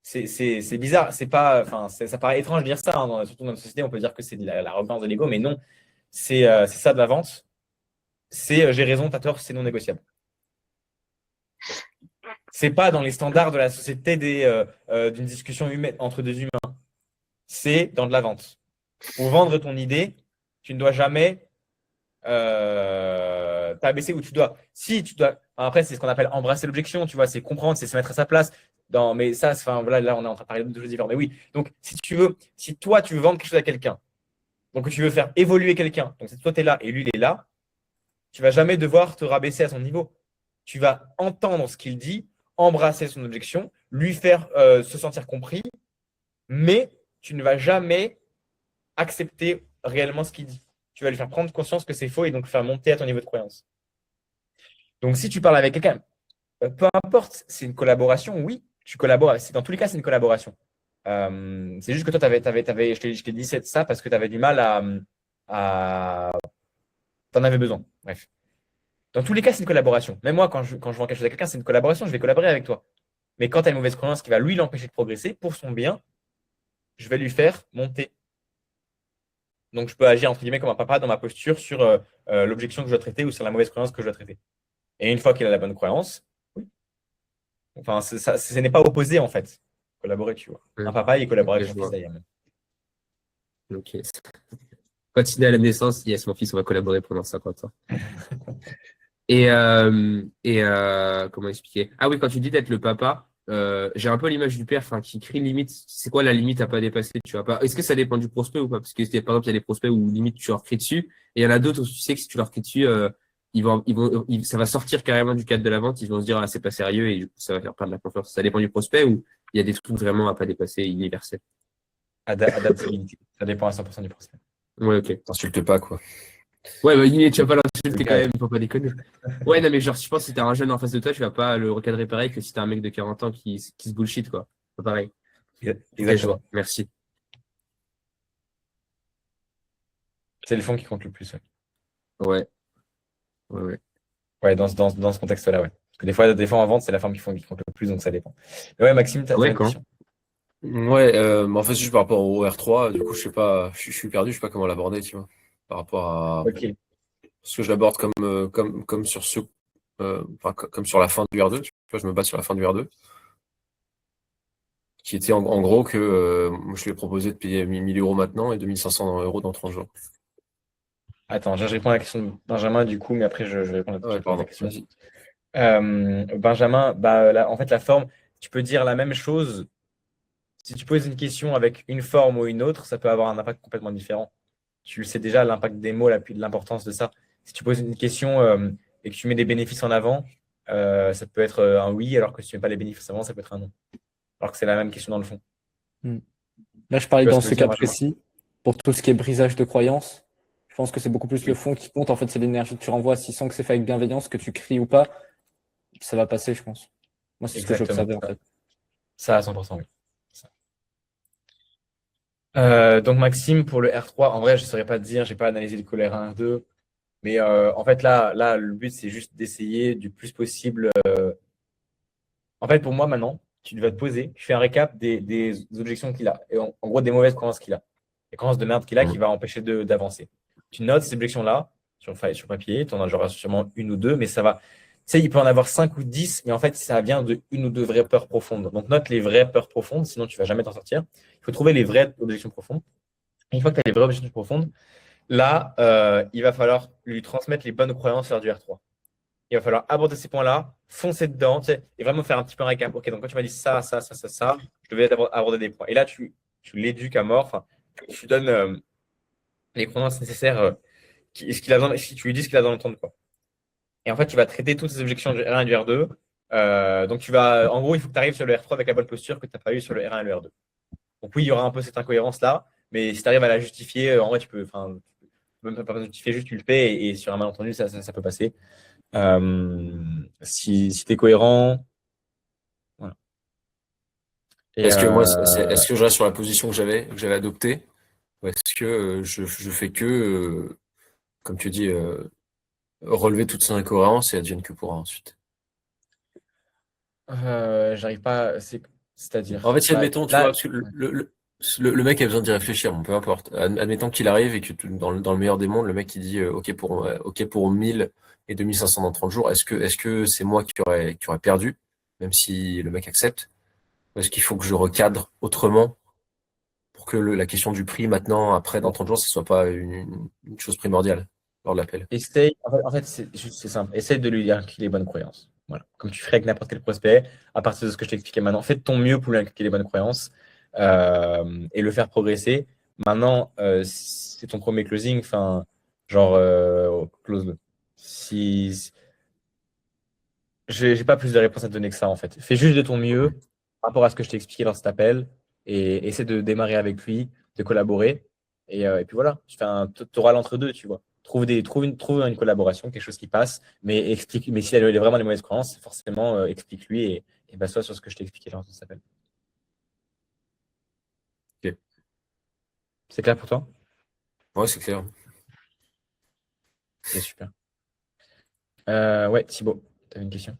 C'est bizarre, c'est pas, enfin, ça paraît étrange de dire ça, hein, surtout dans notre société, on peut dire que c'est de la revanche de l'ego, mais non, c'est ça de la vente. C'est j'ai raison, t'as tort, c'est non négociable. C'est pas dans les standards de la société d'une discussion humaine entre deux humains. C'est dans de la vente. Pour vendre ton idée, tu ne dois jamais t'abaisser ou tu dois. Si tu dois. Après, c'est ce qu'on appelle embrasser l'objection, tu vois, c'est comprendre, c'est se mettre à sa place. Mais ça, enfin, voilà, là, on est en train de parler de choses différentes. Mais oui, donc si toi, tu veux vendre quelque chose à quelqu'un, donc tu veux faire évoluer quelqu'un, donc si toi, tu es là et lui, il est là, tu vas jamais devoir te rabaisser à son niveau. Tu vas entendre ce qu'il dit, embrasser son objection, lui faire se sentir compris, mais tu ne vas jamais accepter réellement ce qu'il dit. Tu vas lui faire prendre conscience que c'est faux et donc le faire monter à ton niveau de croyance. Donc, si tu parles avec quelqu'un, peu importe, c'est une collaboration, oui, tu collabores. Dans tous les cas, c'est une collaboration. C'est juste que toi, je t'ai dit ça parce que tu avais du mal à. Tu en avais besoin. Bref. Dans tous les cas, c'est une collaboration. Même moi, quand je vends quelque chose à quelqu'un, c'est une collaboration, je vais collaborer avec toi. Mais quand tu as une mauvaise croyance qui va lui l'empêcher de progresser, pour son bien, je vais lui faire monter. Donc, je peux agir entre guillemets comme un papa dans ma posture sur l'objection que je dois traiter ou sur la mauvaise croyance que je dois traiter. Et une fois qu'il a la bonne croyance, oui. Enfin, ce n'est pas opposé en fait. Collaborer, tu vois. Un papa, il collabore avec son fils d'ailleurs. Ok. Quand il est à la naissance, yes, mon fils, on va collaborer pendant 50 ans. Et comment expliquer? Ah oui, quand tu dis d'être le papa, j'ai un peu l'image du père, enfin, qui crie limite. C'est quoi la limite à pas dépasser? Tu vois pas. Est-ce que ça dépend du prospect ou pas? Parce que par exemple, il y a des prospects où limite tu leur cries dessus, et il y en a d'autres où tu sais que si tu leur cries dessus, ça va sortir carrément du cadre de la vente. Ils vont se dire ah c'est pas sérieux et du coup ça va faire perdre la confiance. Ça dépend du prospect ou il y a des trucs vraiment à pas dépasser universels. Adaptabilité. Ça dépend à 100% du prospect. Ouais, ok. T'insultes pas, quoi. Ouais, bah, tu vas pas l'insulter quand même, il faut pas déconner. Ouais, non, mais genre, je pense que si t'as un jeune en face de toi, tu vas pas le recadrer pareil que si t'as un mec de 40 ans qui se bullshit, quoi. Pas pareil. Exactement. Merci. C'est le fond qui compte le plus. Ouais. Ouais, dans ce contexte-là, ouais. Parce que des fois en vente, c'est la forme qui compte le plus, donc ça dépend. Mais ouais, Maxime, t'as une question. Ouais, mais en fait, juste par rapport au R3, du coup, je sais pas, je suis perdu, je sais pas comment l'aborder, tu vois. Par rapport à. Ok. parce que je l'aborde comme sur comme sur la fin du R2, tu vois, je me base sur la fin du R2, qui était en gros que moi, je lui ai proposé de payer 1000 euros maintenant et 2500 euros dans 30 jours. Attends, je réponds à la question de Benjamin du coup, mais après je vais répondre Ah ouais, à ta pardon, question. vas-y. Benjamin, en fait, la forme, tu peux dire la même chose. Si tu poses une question avec une forme ou une autre, ça peut avoir un impact complètement différent. Tu le sais déjà, l'impact des mots, l'importance de ça. Si tu poses une question et que tu mets des bénéfices en avant, ça peut être un oui, alors que si tu mets pas les bénéfices en avant, ça peut être un non. Alors que c'est la même question dans le fond. Là, je parlais Tu vois dans ce que je ce veux dire, cas Benjamin? précis, pour tout ce qui est brisage de croyances. Je pense que c'est beaucoup plus le Oui, fond qui compte. En fait, c'est l'énergie que tu renvoies. Si sens que c'est fait avec bienveillance, que tu cries ou pas, ça va passer, je pense. Moi, c'est ce que j'ai exactement. observé, en fait. Ça à 100%, oui. Ça. Donc Maxime, pour le R3, en vrai, je ne saurais pas te dire, j'ai pas analysé le colère 1 2, mais en fait là, le but c'est juste d'essayer du plus possible. En fait, pour moi maintenant, tu vas te poser, je fais un récap des objections qu'il a, et en gros des mauvaises croyances qu'il a, des croyances de merde qu'il a qui Mhm. va empêcher d'avancer. Tu notes ces objections-là sur papier, tu en auras sûrement une ou deux, mais ça va. Tu sais, il peut en avoir 5 ou 10, mais en fait, ça vient de une ou deux vraies peurs profondes. Donc note les vraies peurs profondes, sinon tu vas jamais t'en sortir. Il faut trouver les vraies objections profondes. Une fois que tu as les vraies objections profondes, là, il va falloir lui transmettre les bonnes croyances lors du R3. Il va falloir aborder ces points-là, foncer dedans, tu sais, et vraiment faire un petit peu un récap. Ok, donc quand tu m'as dit ça, je devais d'abord aborder des points. Et là, tu l'éduques à mort, enfin, tu donnes les croyances nécessaires, ce qu'il a si tu lui dis ce qu'il a dans le temps de quoi. Et en fait, tu vas traiter toutes ces objections du R1 et du R2. Donc, en gros, il faut que tu arrives sur le R3 avec la bonne posture que tu n'as pas eu sur le R1 et le R2. Donc, oui, il y aura un peu cette incohérence-là, mais si tu arrives à la justifier, en vrai, tu peux, enfin, même pas justifier, juste tu le fais, et sur un malentendu, ça peut passer. Si tu es cohérent, voilà. Et Est-ce que je reste sur la position que j'avais adoptée, ou est-ce que je fais que, comme tu dis, relever toutes ces incohérences et advienne que pourra ensuite? j'arrive pas. C'est-à-dire. En fait, si admettons, tu vois, Là, parce que le mec a besoin d'y réfléchir, bon, peu importe. Admettons qu'il arrive et que dans le meilleur des mondes, le mec il dit OK pour 1000 et 2500 dans 30 jours, est-ce que c'est moi qui aurais perdu, même si le mec accepte? Ou est-ce qu'il faut que je recadre autrement pour que la question du prix maintenant, après, dans 30 jours, ce soit pas une chose primordiale lors de l'appel? essaye. En fait, c'est simple. Essaye de lui inculquer les bonnes croyances. Voilà. Comme tu ferais avec n'importe quel prospect, à partir de ce que je t'ai expliqué maintenant, fais de ton mieux pour lui inculquer les bonnes croyances et le faire progresser. Maintenant, c'est ton premier closing, enfin, genre, close-le. Si, j'ai pas plus de réponses à te donner que ça, en fait. Fais juste de ton mieux par rapport à ce que je t'ai expliqué dans cet appel et essaie de démarrer avec lui, de collaborer. Et puis voilà, tu auras l'entre-deux, tu vois. Trouve une collaboration, quelque chose qui passe, mais explique. Mais si elle a vraiment les mauvaises croyances, forcément, explique-lui et base-toi sur ce que je t'ai expliqué dans cet appel. Ok. C'est clair pour toi? Ouais, c'est clair. C'est super. Ouais, Thibaut, tu avais une question?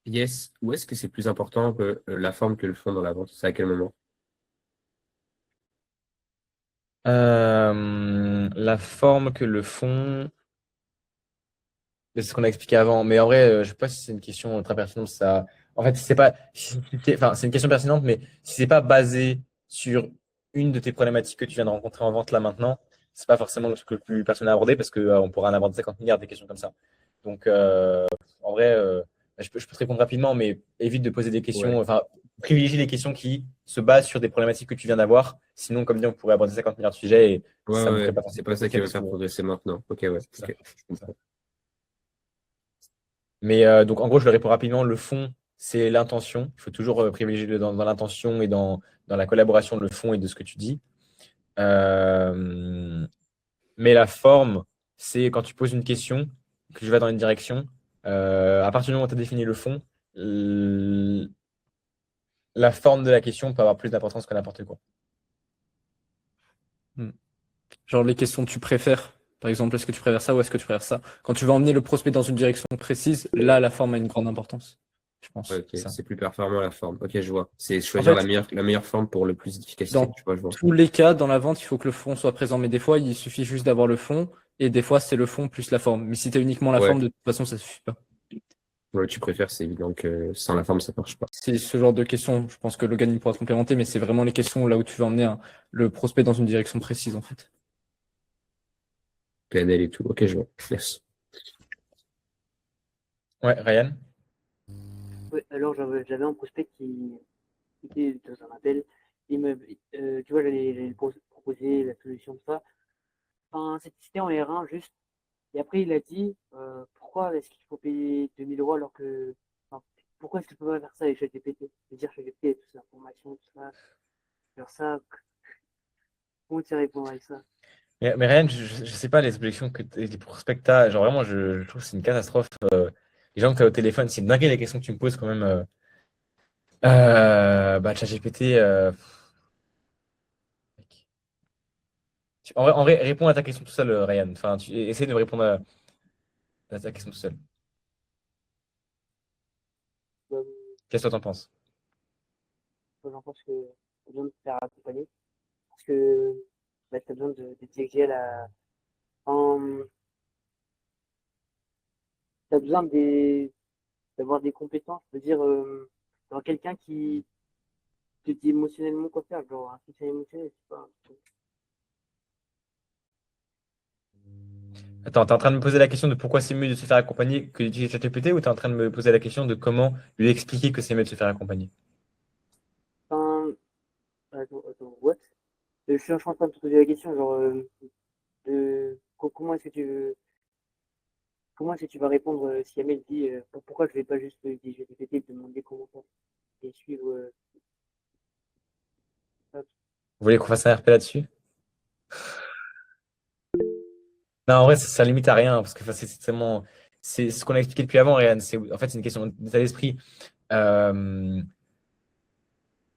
Yes. Où est-ce que c'est plus important que la forme que le fond dans la vente? C'est à quel moment? La forme que le fond. C'est ce qu'on a expliqué avant. Mais en vrai, je ne sais pas si c'est une question très pertinente. Ça. En fait, c'est pas. Enfin, c'est une question pertinente, mais si c'est pas basé sur une de tes problématiques que tu viens de rencontrer en vente là maintenant, c'est pas forcément le truc le plus pertinent à aborder parce qu'on pourra en aborder 50 milliards des questions comme ça. Donc, en vrai, je peux te répondre rapidement, mais évite de poser des questions. Ouais. Enfin, privilégie les questions qui se basent sur des problématiques que tu viens d'avoir. Sinon, comme dit, on pourrait aborder 50 milliards de sujets et Ouais, ça me ferait ouais. pas C'est forcément pas ça qui progresser va parce faire que progresser maintenant. Ok, ouais. c'est ça. Ok, je comprends. Mais donc, en gros, je le réponds rapidement. Le fond, c'est l'intention. Il faut toujours privilégier dans l'intention et dans la collaboration le fond et de ce que tu dis. Mais la forme, c'est quand tu poses une question, que tu vas dans une direction. À partir du moment où tu as défini le fond, la forme de la question peut avoir plus d'importance que n'importe quoi. Genre les questions tu préfères. Par exemple, est-ce que tu préfères ça ou est-ce que tu préfères ça? Quand tu vas emmener le prospect dans une direction précise, là, la forme a une grande importance, je pense. Ouais, ok, Ça. c'est plus performant la forme. Ok, je vois. C'est En choisir fait, la meilleure forme pour le plus d'efficacité. dans Tu vois, je vois. tous les cas, dans la vente, il faut que le fond soit présent. Mais des fois, il suffit juste d'avoir le fond Et des fois, c'est le fond plus la forme. Mais si tu as uniquement la Ouais. forme, de toute façon, ça suffit pas. Ouais, tu préfères, c'est évident que sans la forme, ça marche pas. C'est ce genre de questions. Je pense que Logan il pourra se complémenter, mais c'est vraiment les questions là où tu veux emmener le prospect dans une direction précise, en fait. PNL et tout. Ok, je vois. Merci. Ouais, Ryan? Ouais, alors j'avais un prospect qui était dans un appel. Tu vois, j'allais proposer la solution de ça. Enfin, c'était en R1 juste. Et après, il a dit pourquoi est-ce qu'il faut payer 2 000 € alors que. Enfin, pourquoi est-ce que je peux pas faire ça avec ChatGPT? C'est-à-dire ChatGPT et toute l'information, tout ça. Faire ça, comment tu réponds avec ça? Mais Ryan, je sais pas les objections les prospects que t'as. Genre vraiment, je trouve que c'est une catastrophe. Les gens que tu as au téléphone, c'est dingue les questions que tu me poses quand même. Bah, ChatGPT. Mec. En vrai, réponds à ta question tout seul, Ryan. Enfin, essaie de me répondre à ta question tout seul. Euh, Qu'est-ce que t'en penses? J'en pense que tu as besoin de te faire accompagner. Parce que bah, tu as besoin de diriger en. Tu as besoin d'avoir des compétences. C'est-à-dire, avoir quelqu'un qui te dit émotionnellement quoi faire. Genre, un soutien émotionnel, c'est pas. Attends, t'es en train de me poser la question de pourquoi c'est mieux de se faire accompagner que d'utiliser ChatGPT ou t'es en train de me poser la question de comment lui expliquer que c'est mieux de se faire accompagner? Enfin, what? Je suis en train de te poser la question, genre, comment est-ce que tu vas répondre si Amel dit pourquoi je vais pas juste utiliser GPT et te demander comment faire et suivre ça. Vous voulez qu'on fasse un RP là-dessus? Non, en vrai, ça limite à rien parce que enfin, c'est tellement. C'est ce qu'on a expliqué depuis avant, Ryan. En fait, c'est une question d'état d'esprit. Euh,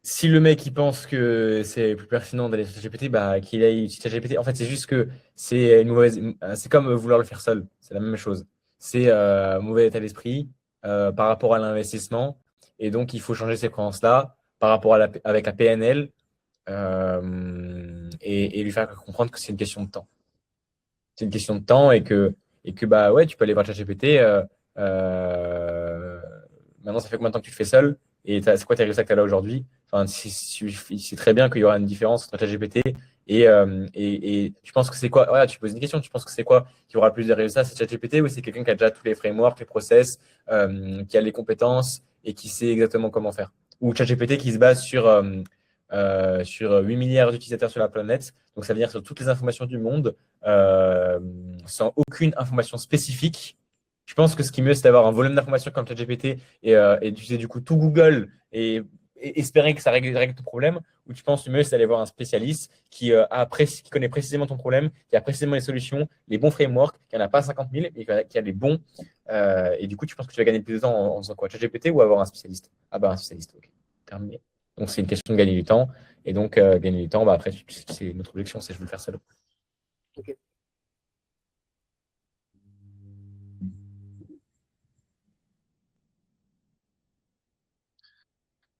Si le mec il pense que c'est plus pertinent d'aller sur ChatGPT, bah qu'il aille sur ChatGPT. En fait, c'est juste que c'est une mauvaise. C'est comme vouloir le faire seul. C'est la même chose. C'est mauvais état d'esprit par rapport à l'investissement. Et donc, il faut changer ces croyances-là par rapport avec la PNL et lui faire comprendre que c'est une question de temps. C'est une question de temps et que bah ouais, tu peux aller voir ChatGPT. Euh, Maintenant, ça fait combien de temps que tu le fais seul? Et c'est quoi tes résultats que tu as là aujourd'hui? Enfin, c'est très bien qu'il y aura une différence entre ChatGPT et tu penses que c'est quoi? Voilà, tu poses une question, tu penses que c'est quoi qui aura le plus de résultats? C'est ChatGPT ou c'est quelqu'un qui a déjà tous les frameworks, les process, qui a les compétences et qui sait exactement comment faire? Ou ChatGPT qui se base sur 8 milliards d'utilisateurs sur la planète, donc ça veut dire sur toutes les informations du monde, euh, sans aucune information spécifique. Je pense que ce qui est mieux, c'est d'avoir un volume d'informations comme ChatGPT et d'utiliser du coup tout Google et espérer que ça règle ton problème. Ou tu penses le mieux, c'est d'aller voir un spécialiste qui connaît précisément ton problème, qui a précisément les solutions, les bons frameworks, qui n'en a pas 50 000, mais qui a les bons. Et du coup, tu penses que tu vas gagner plus de temps en faisant quoi? ChatGPT ou avoir un spécialiste? Ah bah un spécialiste, ok. Terminé. Donc c'est une question de gagner du temps. Et donc gagner du temps, bah, après, c'est notre objection, c'est je veux le faire seul. Ok.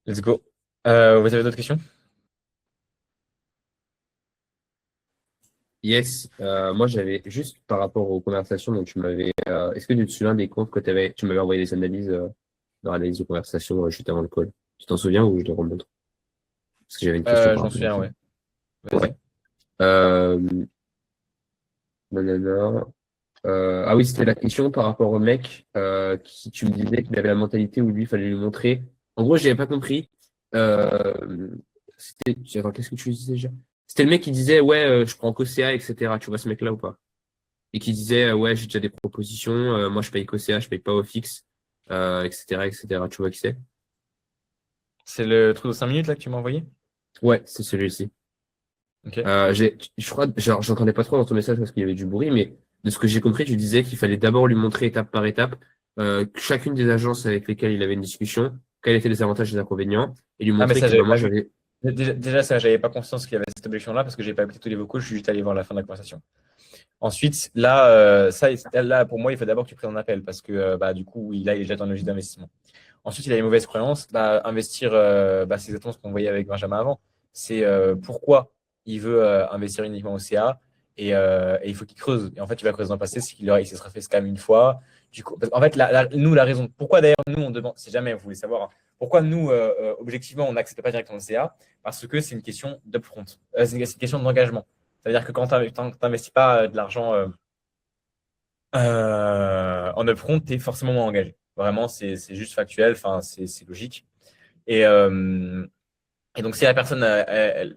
Let's go. Vous avez d'autres questions? Yes, moi j'avais juste par rapport aux conversations dont tu m'avais. Est-ce que tu te souviens des comptes que tu m'avais envoyé des analyses dans l'analyse de conversation juste avant le call? Tu t'en souviens ou je te remontre? Parce que j'avais une question Je par m'en rapport à souviens, ça. ouais. Ouais. Vas-y. Euh, nanana. Ah oui, c'était la question par rapport au mec qui tu me disais qu'il avait la mentalité où lui, il fallait lui montrer. En gros, je n'avais pas compris. Euh, Attends, qu'est-ce que tu disais déjà? C'était le mec qui disait, ouais, je prends qu'OCA, etc. Tu vois ce mec-là ou pas? Et qui disait, ouais, j'ai déjà des propositions, moi je paye qu'OCA, je paye pas au fixe, etc., etc. Tu vois qui c'est? C'est le truc de 5 minutes là que tu m'as envoyé? Ouais, c'est celui-ci. Ok. Je crois, genre, j'entendais pas trop dans ton message parce qu'il y avait du bruit, mais de ce que j'ai compris, tu disais qu'il fallait d'abord lui montrer étape par étape chacune des agences avec lesquelles il avait une discussion, quels étaient les avantages et les inconvénients, et lui Ah, mais montrer ça, que j'avais bah, moi pas vu. j'avais. Déjà, ça, j'avais pas conscience qu'il y avait cette objection-là parce que j'ai pas écouté tous les vocaux, je suis juste allé voir la fin de la conversation. Ensuite, là, là, pour moi, il faut d'abord que tu prennes un appel parce que bah, du coup, il est déjà dans une logique d'investissement. Ensuite, il a une mauvaise croyance. Bah, investir, c'est exactement ce qu'on voyait avec Benjamin avant. C'est pourquoi il veut investir uniquement au CA et il faut qu'il creuse. Et en fait, il va creuser dans le passé, c'est il se sera fait scam une fois. Du coup, en fait, nous, la raison, pourquoi d'ailleurs, nous, on demande, si jamais vous voulez savoir, hein, pourquoi nous, objectivement, on n'accepte pas directement le CA? Parce que c'est une question d'upfront. C'est une question d'engagement. C'est-à-dire que quand tu n'investis pas de l'argent en upfront, tu es forcément moins engagé. Vraiment, c'est juste factuel, enfin, c'est logique. Et, et donc, si la personne, elle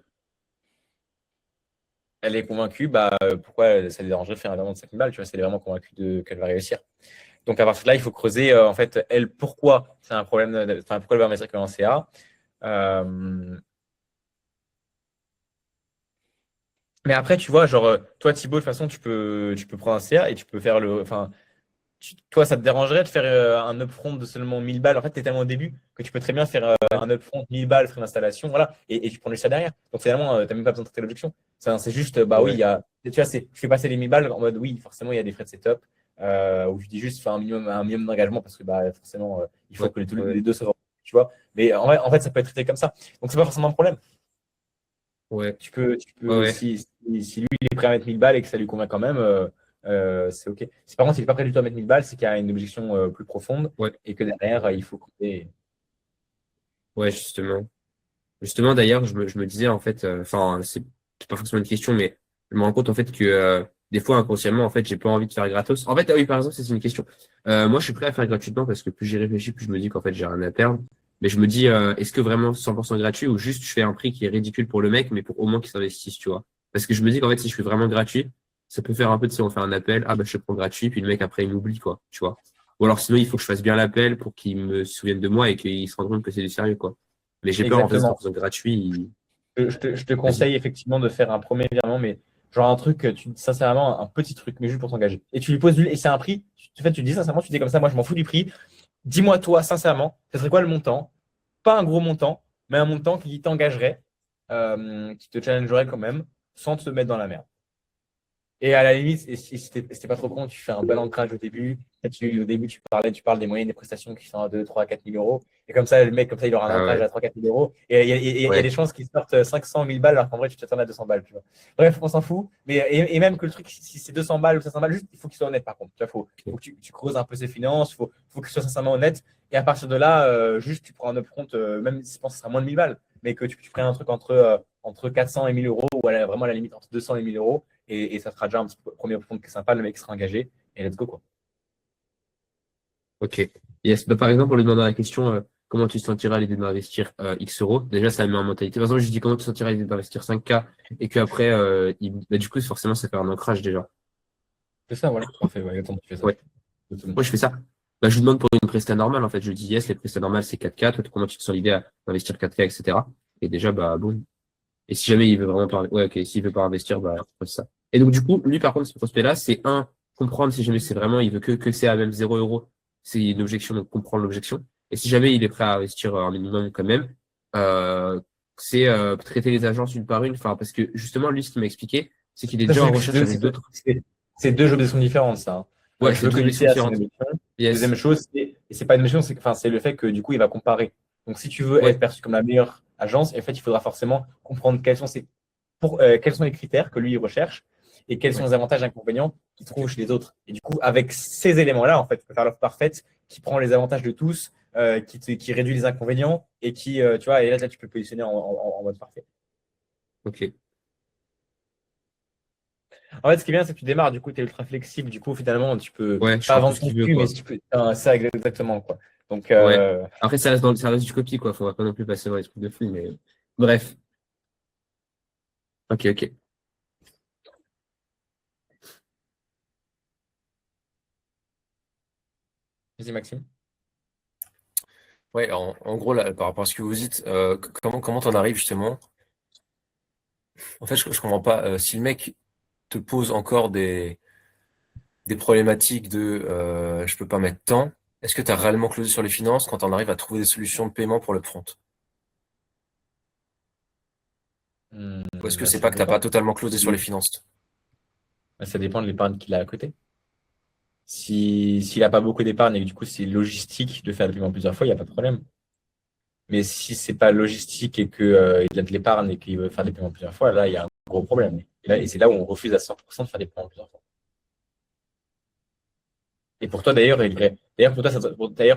est convaincue, bah, pourquoi ça lui dérangerait de faire un virement de 5 000 balles, tu vois, si elle est vraiment convaincue qu'elle va réussir. Donc, à partir de là, il faut creuser, en fait, elle, pourquoi c'est un problème, enfin, pourquoi elle va investir en CA. Mais après, tu vois, genre, toi, Thibaut, de toute façon, tu peux prendre un CA et tu peux faire le. Enfin, toi, ça te dérangerait de faire un upfront de seulement 1000 balles. En fait, tu es tellement au début que tu peux très bien faire un upfront 1000 balles, frais d'installation, voilà, et tu prends le CA derrière. Donc, finalement, tu n'as même pas besoin de traiter l'objection. C'est juste, bah oui, Ouais. il y a. Tu vois, je fais passer les 1000 balles en mode, oui, forcément, il y a des frais de setup. Où je dis juste, faire un minimum d'engagement parce que, bah, forcément, il faut Ouais, que ouais. les deux soient. Tu vois. Mais en fait, ça peut être traité comme ça. Donc, c'est pas forcément un problème. Ouais, Tu ouais, peux ouais. si lui il est prêt à mettre 1000 balles et que ça lui convient quand même, c'est OK. Si par contre il n'est pas prêt du tout à mettre 1000 balles, c'est qu'il y a une objection plus profonde Ouais, et que derrière il faut couper. ouais, justement. Justement, d'ailleurs, je me disais, en fait, enfin, c'est pas forcément une question, mais je me rends compte, en fait, que des fois, inconsciemment, en fait, j'ai pas envie de faire gratos. En fait, ah oui, par exemple, ça, c'est une question. Moi, je suis prêt à faire gratuitement parce que plus j'y réfléchis, plus je me dis qu'en fait, j'ai rien à perdre. Mais je me dis, est-ce que vraiment 100% gratuit ou juste je fais un prix qui est ridicule pour le mec, mais pour au moins qu'il s'investisse, tu vois? Parce que je me dis qu'en fait, si je fais vraiment gratuit, ça peut faire un peu de si on fait un appel, ah bah, je te prends gratuit, puis le mec, après, il m'oublie, quoi, tu vois? Ou alors, sinon, il faut que je fasse bien l'appel pour qu'il me souvienne de moi et qu'il se rende compte que c'est du sérieux, quoi. Mais j'ai peur, en fait, en Exactement. faisant gratuit, Je te vas-y. conseille effectivement de faire un premier virement, mais genre un truc, sincèrement, un petit truc, mais juste pour t'engager. Et tu lui poses, et c'est un prix, en fait, tu dis sincèrement, tu dis comme ça, moi je m'en fous du prix. Dis-moi toi, sincèrement, ce serait quoi le montant? Pas un gros montant, mais un montant qui t'engagerait, qui te challengerait quand même, sans te mettre dans la merde. Et à la limite, et si c'était pas trop con, tu fais un bel ancrage au début. Au début, tu parles des moyennes des prestations qui sont à 2, 3, 4 000 euros. Et comme ça, le mec, comme ça, il aura un Ah ancrage ouais, à 3, 4 000 euros. Et il y a des ouais, chances qu'il sorte 500 000 balles, alors qu'en vrai, tu t'attends à 200 balles. Tu vois. Bref, on s'en fout. Mais, et même que le truc, si c'est 200 balles ou 500 balles, juste, il faut qu'il soit honnête par contre. Il faut que tu creuses un peu ses finances, faut qu'il soit sincèrement honnête. Et à partir de là, juste, tu prends un upfront, même si je pense que ce sera moins de 1000 balles, mais que tu prennes un truc entre 400 et 1000 euros, ou vraiment à la limite entre 200 et 1000 euros. Et ça sera déjà un petit premier upfront qui est sympa, le mec sera engagé, et let's go, quoi. ok. Yes. Bah, par exemple, on lui demande la question, comment tu te sentiras à l'idée d'investir X euros? Déjà, ça met en mentalité. Par exemple, je dis comment tu te sentiras à l'idée d'investir 5K et qu'après, bah, du coup, forcément, ça fait un ancrage déjà. C'est ça, voilà. Parfait, ouais, attends, tu fais ça. Ouais. Exactement. Moi, je fais ça. Bah, je lui demande pour une presta normale, en fait. Je lui dis, yes, les prestats normales, c'est 4K. Toi, comment tu te sens l'idée à investir 4K, etc. Et déjà, bah, bon. Et si jamais il veut vraiment pas, ouais, ok, s'il veut pas investir, bah, c'est ça. Et donc, du coup, lui, par contre, ce prospect-là, c'est comprendre si jamais c'est vraiment, il veut que c'est à même 0 euros. C'est une objection, donc comprendre l'objection. Et si jamais il est prêt à investir un minimum quand même, euh, c'est traiter les agences une par une. Enfin, parce que justement, lui, ce qu'il m'a expliqué, c'est qu'il est Ça, déjà en recherche avec d'autres. c'est deux objections différentes, ça, hein. Ouais, Je c'est veux deux que objections l'ICA, c'est une différentes. objection. Deuxième Yes. chose, et c'est pas une objection, c'est le fait que du coup, il va comparer. Donc, si tu veux être Ouais, perçu comme la meilleure agence, en fait, il faudra forcément comprendre quels sont les critères que lui il recherche et quels sont ouais. les avantages et inconvénients qu'il trouve chez les autres. Et du coup, avec ces éléments-là, en fait, tu peux faire l'offre parfaite qui prend les avantages de tous, qui réduit les inconvénients et qui, tu vois, et là tu peux positionner en mode parfait. Ok. En fait, ce qui est bien, c'est que tu démarres, du coup, tu es ultra flexible, du coup, finalement, tu peux Ouais, je pas fais un peu vendre ce ton qu'il veut, cul, mais quoi. si tu peux. Ça, exactement, quoi. Donc, Ouais. Après, ça reste ça reste du copie, quoi. Faudra pas non plus passer dans les trucs de fou, mais bref. Ok, ok. vas-y, Maxime. Ouais, en gros, là, par rapport à ce que vous dites, comment t'en arrives justement? En fait, je comprends pas. Si le mec te pose encore des problématiques de je peux pas mettre tant, est-ce que tu as réellement closé sur les finances quand on arrive à trouver des solutions de paiement pour le front? Ou est-ce que Bah, c'est ça pas que t'as pas dépend. totalement closé sur les finances? Bah, ça dépend de l'épargne qu'il a à côté. S'il n'a pas beaucoup d'épargne et que du coup, c'est logistique de faire le paiement plusieurs fois, il n'y a pas de problème. Mais si c'est pas logistique et que, il a de l'épargne et qu'il veut faire des paiements plusieurs fois, là, il y a un gros problème. Et c'est là où on refuse à 100% de faire des paiements plusieurs fois. Et pour toi, d'ailleurs,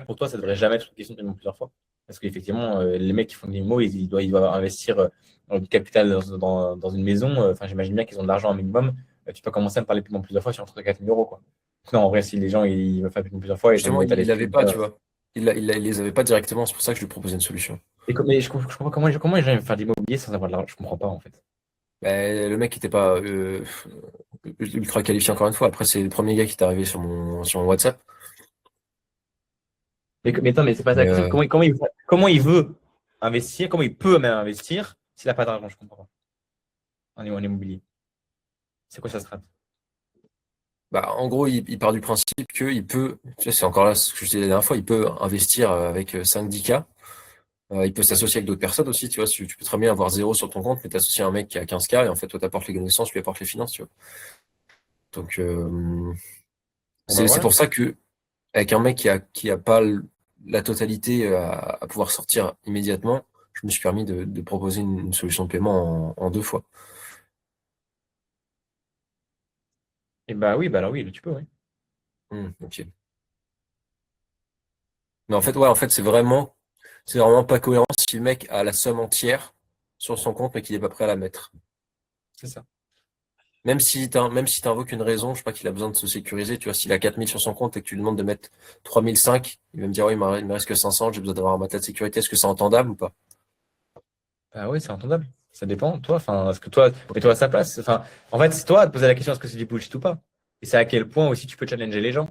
pour toi, ça devrait jamais être une question de paiement plusieurs fois. Parce qu'effectivement, les mecs qui font des IMO, ils doivent investir du capital dans une maison. Enfin, j'imagine bien qu'ils ont de l'argent un minimum. Tu peux commencer à me parler de paiement plusieurs fois sur entre 4 000 euros, quoi. Non, en vrai, si les gens ils veulent faire des paiements plusieurs fois, Justement, t'as il les l'avait trucs, pas, tu vois. Il les avait pas directement, c'est pour ça que je lui proposais une solution. mais je comprends pas comment les gens aiment faire de l'immobilier sans avoir de l'argent. Je comprends pas, en fait. Ben, le mec était pas ultra qualifié encore une fois. Après, c'est le premier gars qui est arrivé sur mon WhatsApp. Mais attends, mais c'est pas ça la Mais, question. Comment il veut investir, comment il peut même investir s'il n'a pas d'argent? Je comprends pas. En immobilier. C'est quoi ça strat? bah, en gros, il part du principe qu'il peut, tu sais, c'est encore là ce que je disais la dernière fois, il peut investir avec 5-10K. Il peut s'associer avec d'autres personnes aussi, tu vois. Tu peux très bien avoir 0 sur ton compte, mais t'associer un mec qui a 15K et en fait, toi, t'apportes les connaissances, lui apporte les finances, tu vois. Donc, Bon, bah, c'est voilà. pour ça que avec un mec qui a pas la totalité à pouvoir sortir immédiatement, je me suis permis de proposer une solution de paiement en 2 fois. Et bah oui, bah alors oui, tu peux, oui. Ok. Mais en fait, ouais, en fait, c'est vraiment pas cohérent si le mec a la somme entière sur son compte, mais qu'il est pas prêt à la mettre. C'est ça. Même si t'invoques une raison, je sais pas qu'il a besoin de se sécuriser, tu vois, s'il a 4 000 sur son compte et que tu lui demandes de mettre 3 500, il va me dire, oui, il me reste que 500, j'ai besoin d'avoir un matelas de sécurité. Est-ce que c'est entendable ou pas? Bah oui, c'est entendable. Ça dépend, toi. Enfin, est-ce que toi, mets-toi à sa place. Enfin, en fait, c'est toi de poser la question est-ce que c'est du bullshit ou pas. Et c'est à quel point aussi tu peux challenger les gens.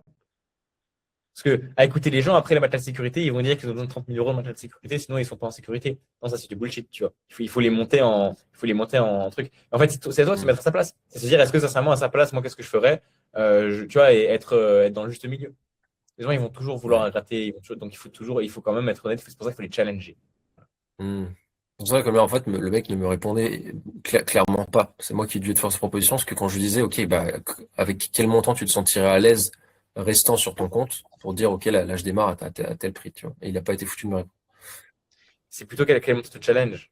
Parce que, à écouter les gens, après le matelas de sécurité, ils vont dire qu'ils ont besoin de 30 000 euros de matelas de sécurité, sinon ils sont pas en sécurité. Non, ça, c'est du bullshit, tu vois. Il faut les monter en truc. En fait, c'est à toi de se mettre à sa place. C'est se dire, est-ce que sincèrement, à sa place, moi, qu'est-ce que je ferais? Tu vois, et être dans le juste milieu. Les gens, ils vont toujours vouloir gratter, donc il faut quand même être honnête. C'est pour ça qu'il faut les challenger. Hmm. C'est pour ça que en fait, le mec ne me répondait clairement pas. C'est moi qui ai dû te faire cette proposition, parce que quand je lui disais, OK, bah, avec quel montant tu te sentirais à l'aise restant sur ton compte pour dire, OK, là, je démarre à tel prix, tu vois. Et il n'a pas été foutu de me répondre. C'est plutôt quel montant te challenge.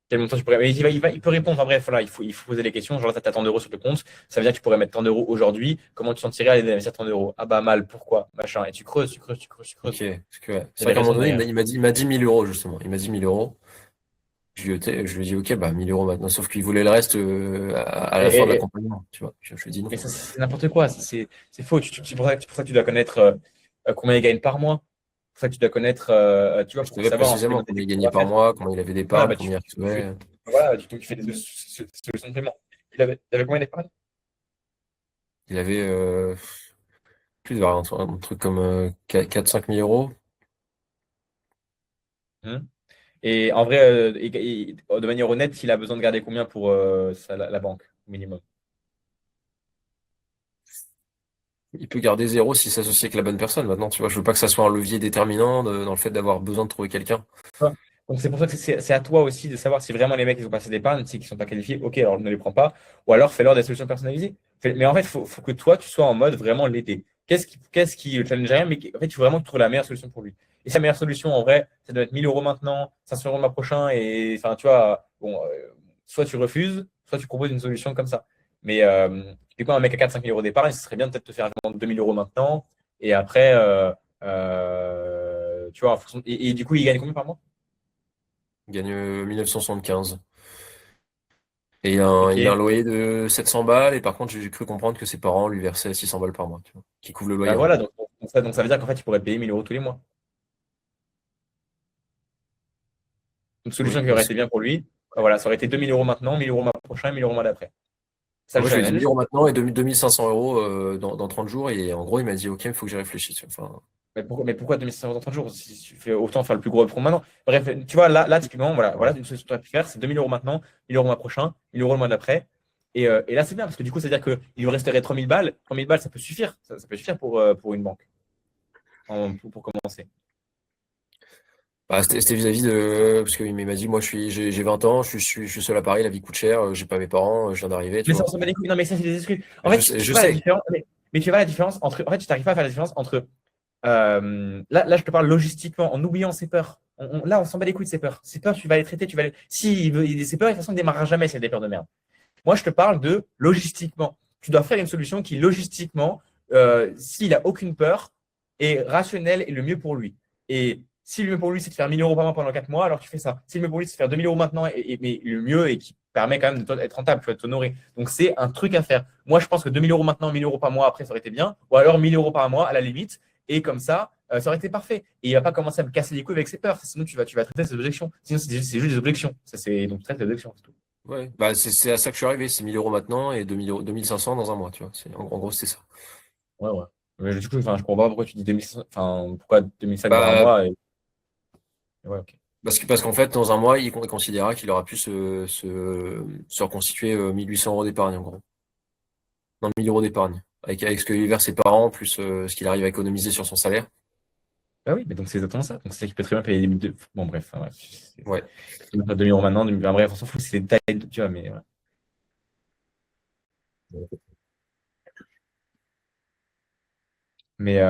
Quel montant tu pourrais. Mais il peut répondre. Enfin bref, voilà, il faut poser les questions. Genre là, tu as tant d'euros sur le compte. Ça veut dire que tu pourrais mettre tant d'euros aujourd'hui. Comment tu t'en tirais à aller investir tant d'euros? Ah bah mal, pourquoi? Machin. Et tu creuses, tu creuses, tu creuses, tu creuses. Ok, parce que ouais. C'est Il y a vrai des qu'à un moment raisons donné, derrière. il m'a dit 1000 euros, justement. Il m'a dit 1000 euros. Je lui ai dit, OK, bah, 1000 euros maintenant. Sauf qu'il voulait le reste à Et, la fin de et- et- l'accompagnement, tu vois. Je lui ai dit non. mais ça, c'est n'importe quoi. C'est faux. C'est pour ça que tu dois connaître combien il gagne par mois. C'est pour ça que tu dois connaître, tu vois, Je pour savais savoir entre les précisément combien il modalités qu'on gagnait va par faire. mois, combien il avait Voilà, d'épargne, bah, combien il recevait. voilà, donc tu fais des solutions de paiement. Il avait combien d'épargne? Il avait plus de un truc comme 4-5 000 euros. Hum. Et en vrai, de manière honnête, il a besoin de garder combien pour la banque, au minimum? Il peut garder 0 s'il s'associe avec la bonne personne. Maintenant, tu vois, je veux pas que ça soit un levier déterminant dans le fait d'avoir besoin de trouver quelqu'un. Vois. Donc c'est pour ça que c'est à toi aussi de savoir si vraiment les mecs ils ont passé d'épargne, si ils sont pas qualifiés, ok, alors ne les prends pas, ou alors fais-leur des solutions personnalisées. Mais en fait, faut que toi tu sois en mode vraiment l'aider. Qu'est-ce qui le challenge rien, mais en fait, il faut vraiment que tu trouves la meilleure solution pour lui. Et sa meilleure solution, en vrai, ça doit être 1000 euros maintenant, 500 euros le mois prochain, et enfin, tu vois, bon, soit tu refuses, soit tu proposes une solution comme ça. Mais du coup, un mec à 4-5 000 euros d'épargne, ce serait bien de peut-être te faire vendre 2000 euros maintenant, et après, tu vois, et du coup, il gagne combien par mois? Il gagne 1975. Et il a un Ok. loyer de 700 balles. Et par contre, j'ai cru comprendre que ses parents lui versaient 600 balles par mois, tu vois, qui couvre le Bah loyer en voilà, gros. donc ça veut dire qu'en fait, il pourrait payer 1000 euros tous les mois. Une solution Oui, qui aurait été bien pour lui, bah voilà, ça aurait été 2000 euros maintenant, 1000 euros le mois prochain, 1000 euros le mois d'après. Ça le moi, je lui ai dit 1000 challenge. euros maintenant et 2500 euros dans 30 jours. Et en gros, il m'a dit, OK, il faut que j'y réfléchisse. Enfin, Mais pourquoi 2500 euros dans 30 jours? Si tu fais autant faire le plus gros prompt maintenant. Bref, tu vois, là typiquement, voilà ouais. une solution que tu aurais pu faire, c'est 2000 euros maintenant, 1000 euros le mois prochain, 1000 euros le mois d'après. Et là, c'est bien, parce que du coup, ça veut dire qu'il lui resterait 3000 balles. 3000 balles, ça peut suffire. Ça peut suffire pour une banque, pour commencer. Bah, c'était vis-à-vis de. Parce qu'il m'a dit, moi, j'ai 20 ans, je suis seul à Paris, la vie coûte cher, j'ai pas mes parents, je viens d'arriver, tu Mais ça, vois. on s'en bat les couilles. Non, mais ça, c'est des excuses. En fait, tu Je vois la sais. différence. Mais tu vois la différence entre. En fait, tu n'arrives pas à faire la différence entre. Là, je te parle logistiquement, en oubliant ses peurs. Là, on s'en bat les couilles de ses peurs. Ses peurs, tu vas les traiter, tu vas les. Si ses peurs, de toute façon, il ne démarrera jamais s'il y a des peurs de merde. Moi, je te parle de logistiquement. Tu dois faire une solution qui, logistiquement, s'il n'a aucune peur, est rationnelle et le mieux pour lui. Et si le mieux pour lui, c'est de faire 1 000 € par mois pendant 4 mois, alors tu fais ça. Si le mieux pour lui, c'est de faire 2 000 € maintenant, mais le mieux et qui permet quand même d'être rentable, tu vas t'honorer. Donc, c'est un truc à faire. Moi, je pense que 2 000 € maintenant, 1 000 € par mois après, ça aurait été bien. Ou alors 1 000 € par mois, à la limite. Et comme ça aurait été parfait. Et il ne va pas commencer à me casser les couilles avec ses peurs. Sinon, tu vas traiter ses objections. Sinon, c'est juste des objections. Donc, tu traites les objections, c'est tout. Ouais, bah c'est à ça que je suis arrivé, c'est 1 000 € maintenant et 2 500 dans un mois, tu vois. En gros, c'est ça. Ouais, ouais. Mais du coup, je comprends pas pourquoi tu dis 2500, pourquoi 2005 dans un Bah, mois. Ouais, ok. parce qu'en fait, dans un mois, il considérera qu'il aura pu se reconstituer 1 800 € d'épargne, en gros. Non, 1 000 € d'épargne. Avec ce que lui verse ses parents, plus ce qu'il arrive à économiser sur son salaire. Bah oui, mais donc c'est exactement ça. Donc c'est ça qui peut très bien payer des. Bon, bref. Enfin, bref. Ouais. C'est même pas 2 000 € maintenant. Bref, on s'en fout, c'est les détails, tu vois, mais. Ouais. Mais,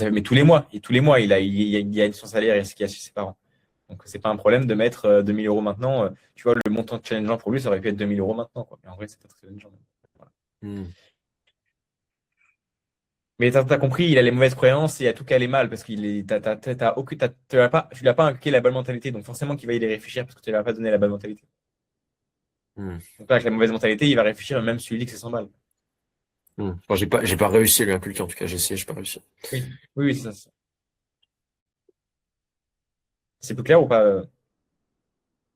mais tous les mois. Et tous les mois, il gagne son salaire et ce qu'il a chez ses parents. Donc c'est pas un problème de mettre 2 000 € maintenant. Tu vois, le montant challengeant pour lui, ça aurait pu être 2 000 € maintenant, quoi. Mais en vrai, c'est pas très challengeant. Voilà. Mais tu as compris, il a les mauvaises croyances et il a tout qui allait mal parce qu'il est, tu l'as pas inculqué la bonne mentalité, donc forcément qu'il va y aller réfléchir parce que tu ne lui as pas donné la bonne mentalité. Hmm. Donc là, avec la mauvaise mentalité, il va réfléchir même si tu lui dis que c'est 100 balles. Enfin, j'ai pas réussi à lui inculquer, en tout cas, j'ai essayé, j'ai pas réussi. Oui, c'est ça. C'est plus clair ou pas?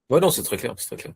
Ouais, non, c'est très clair, c'est très clair.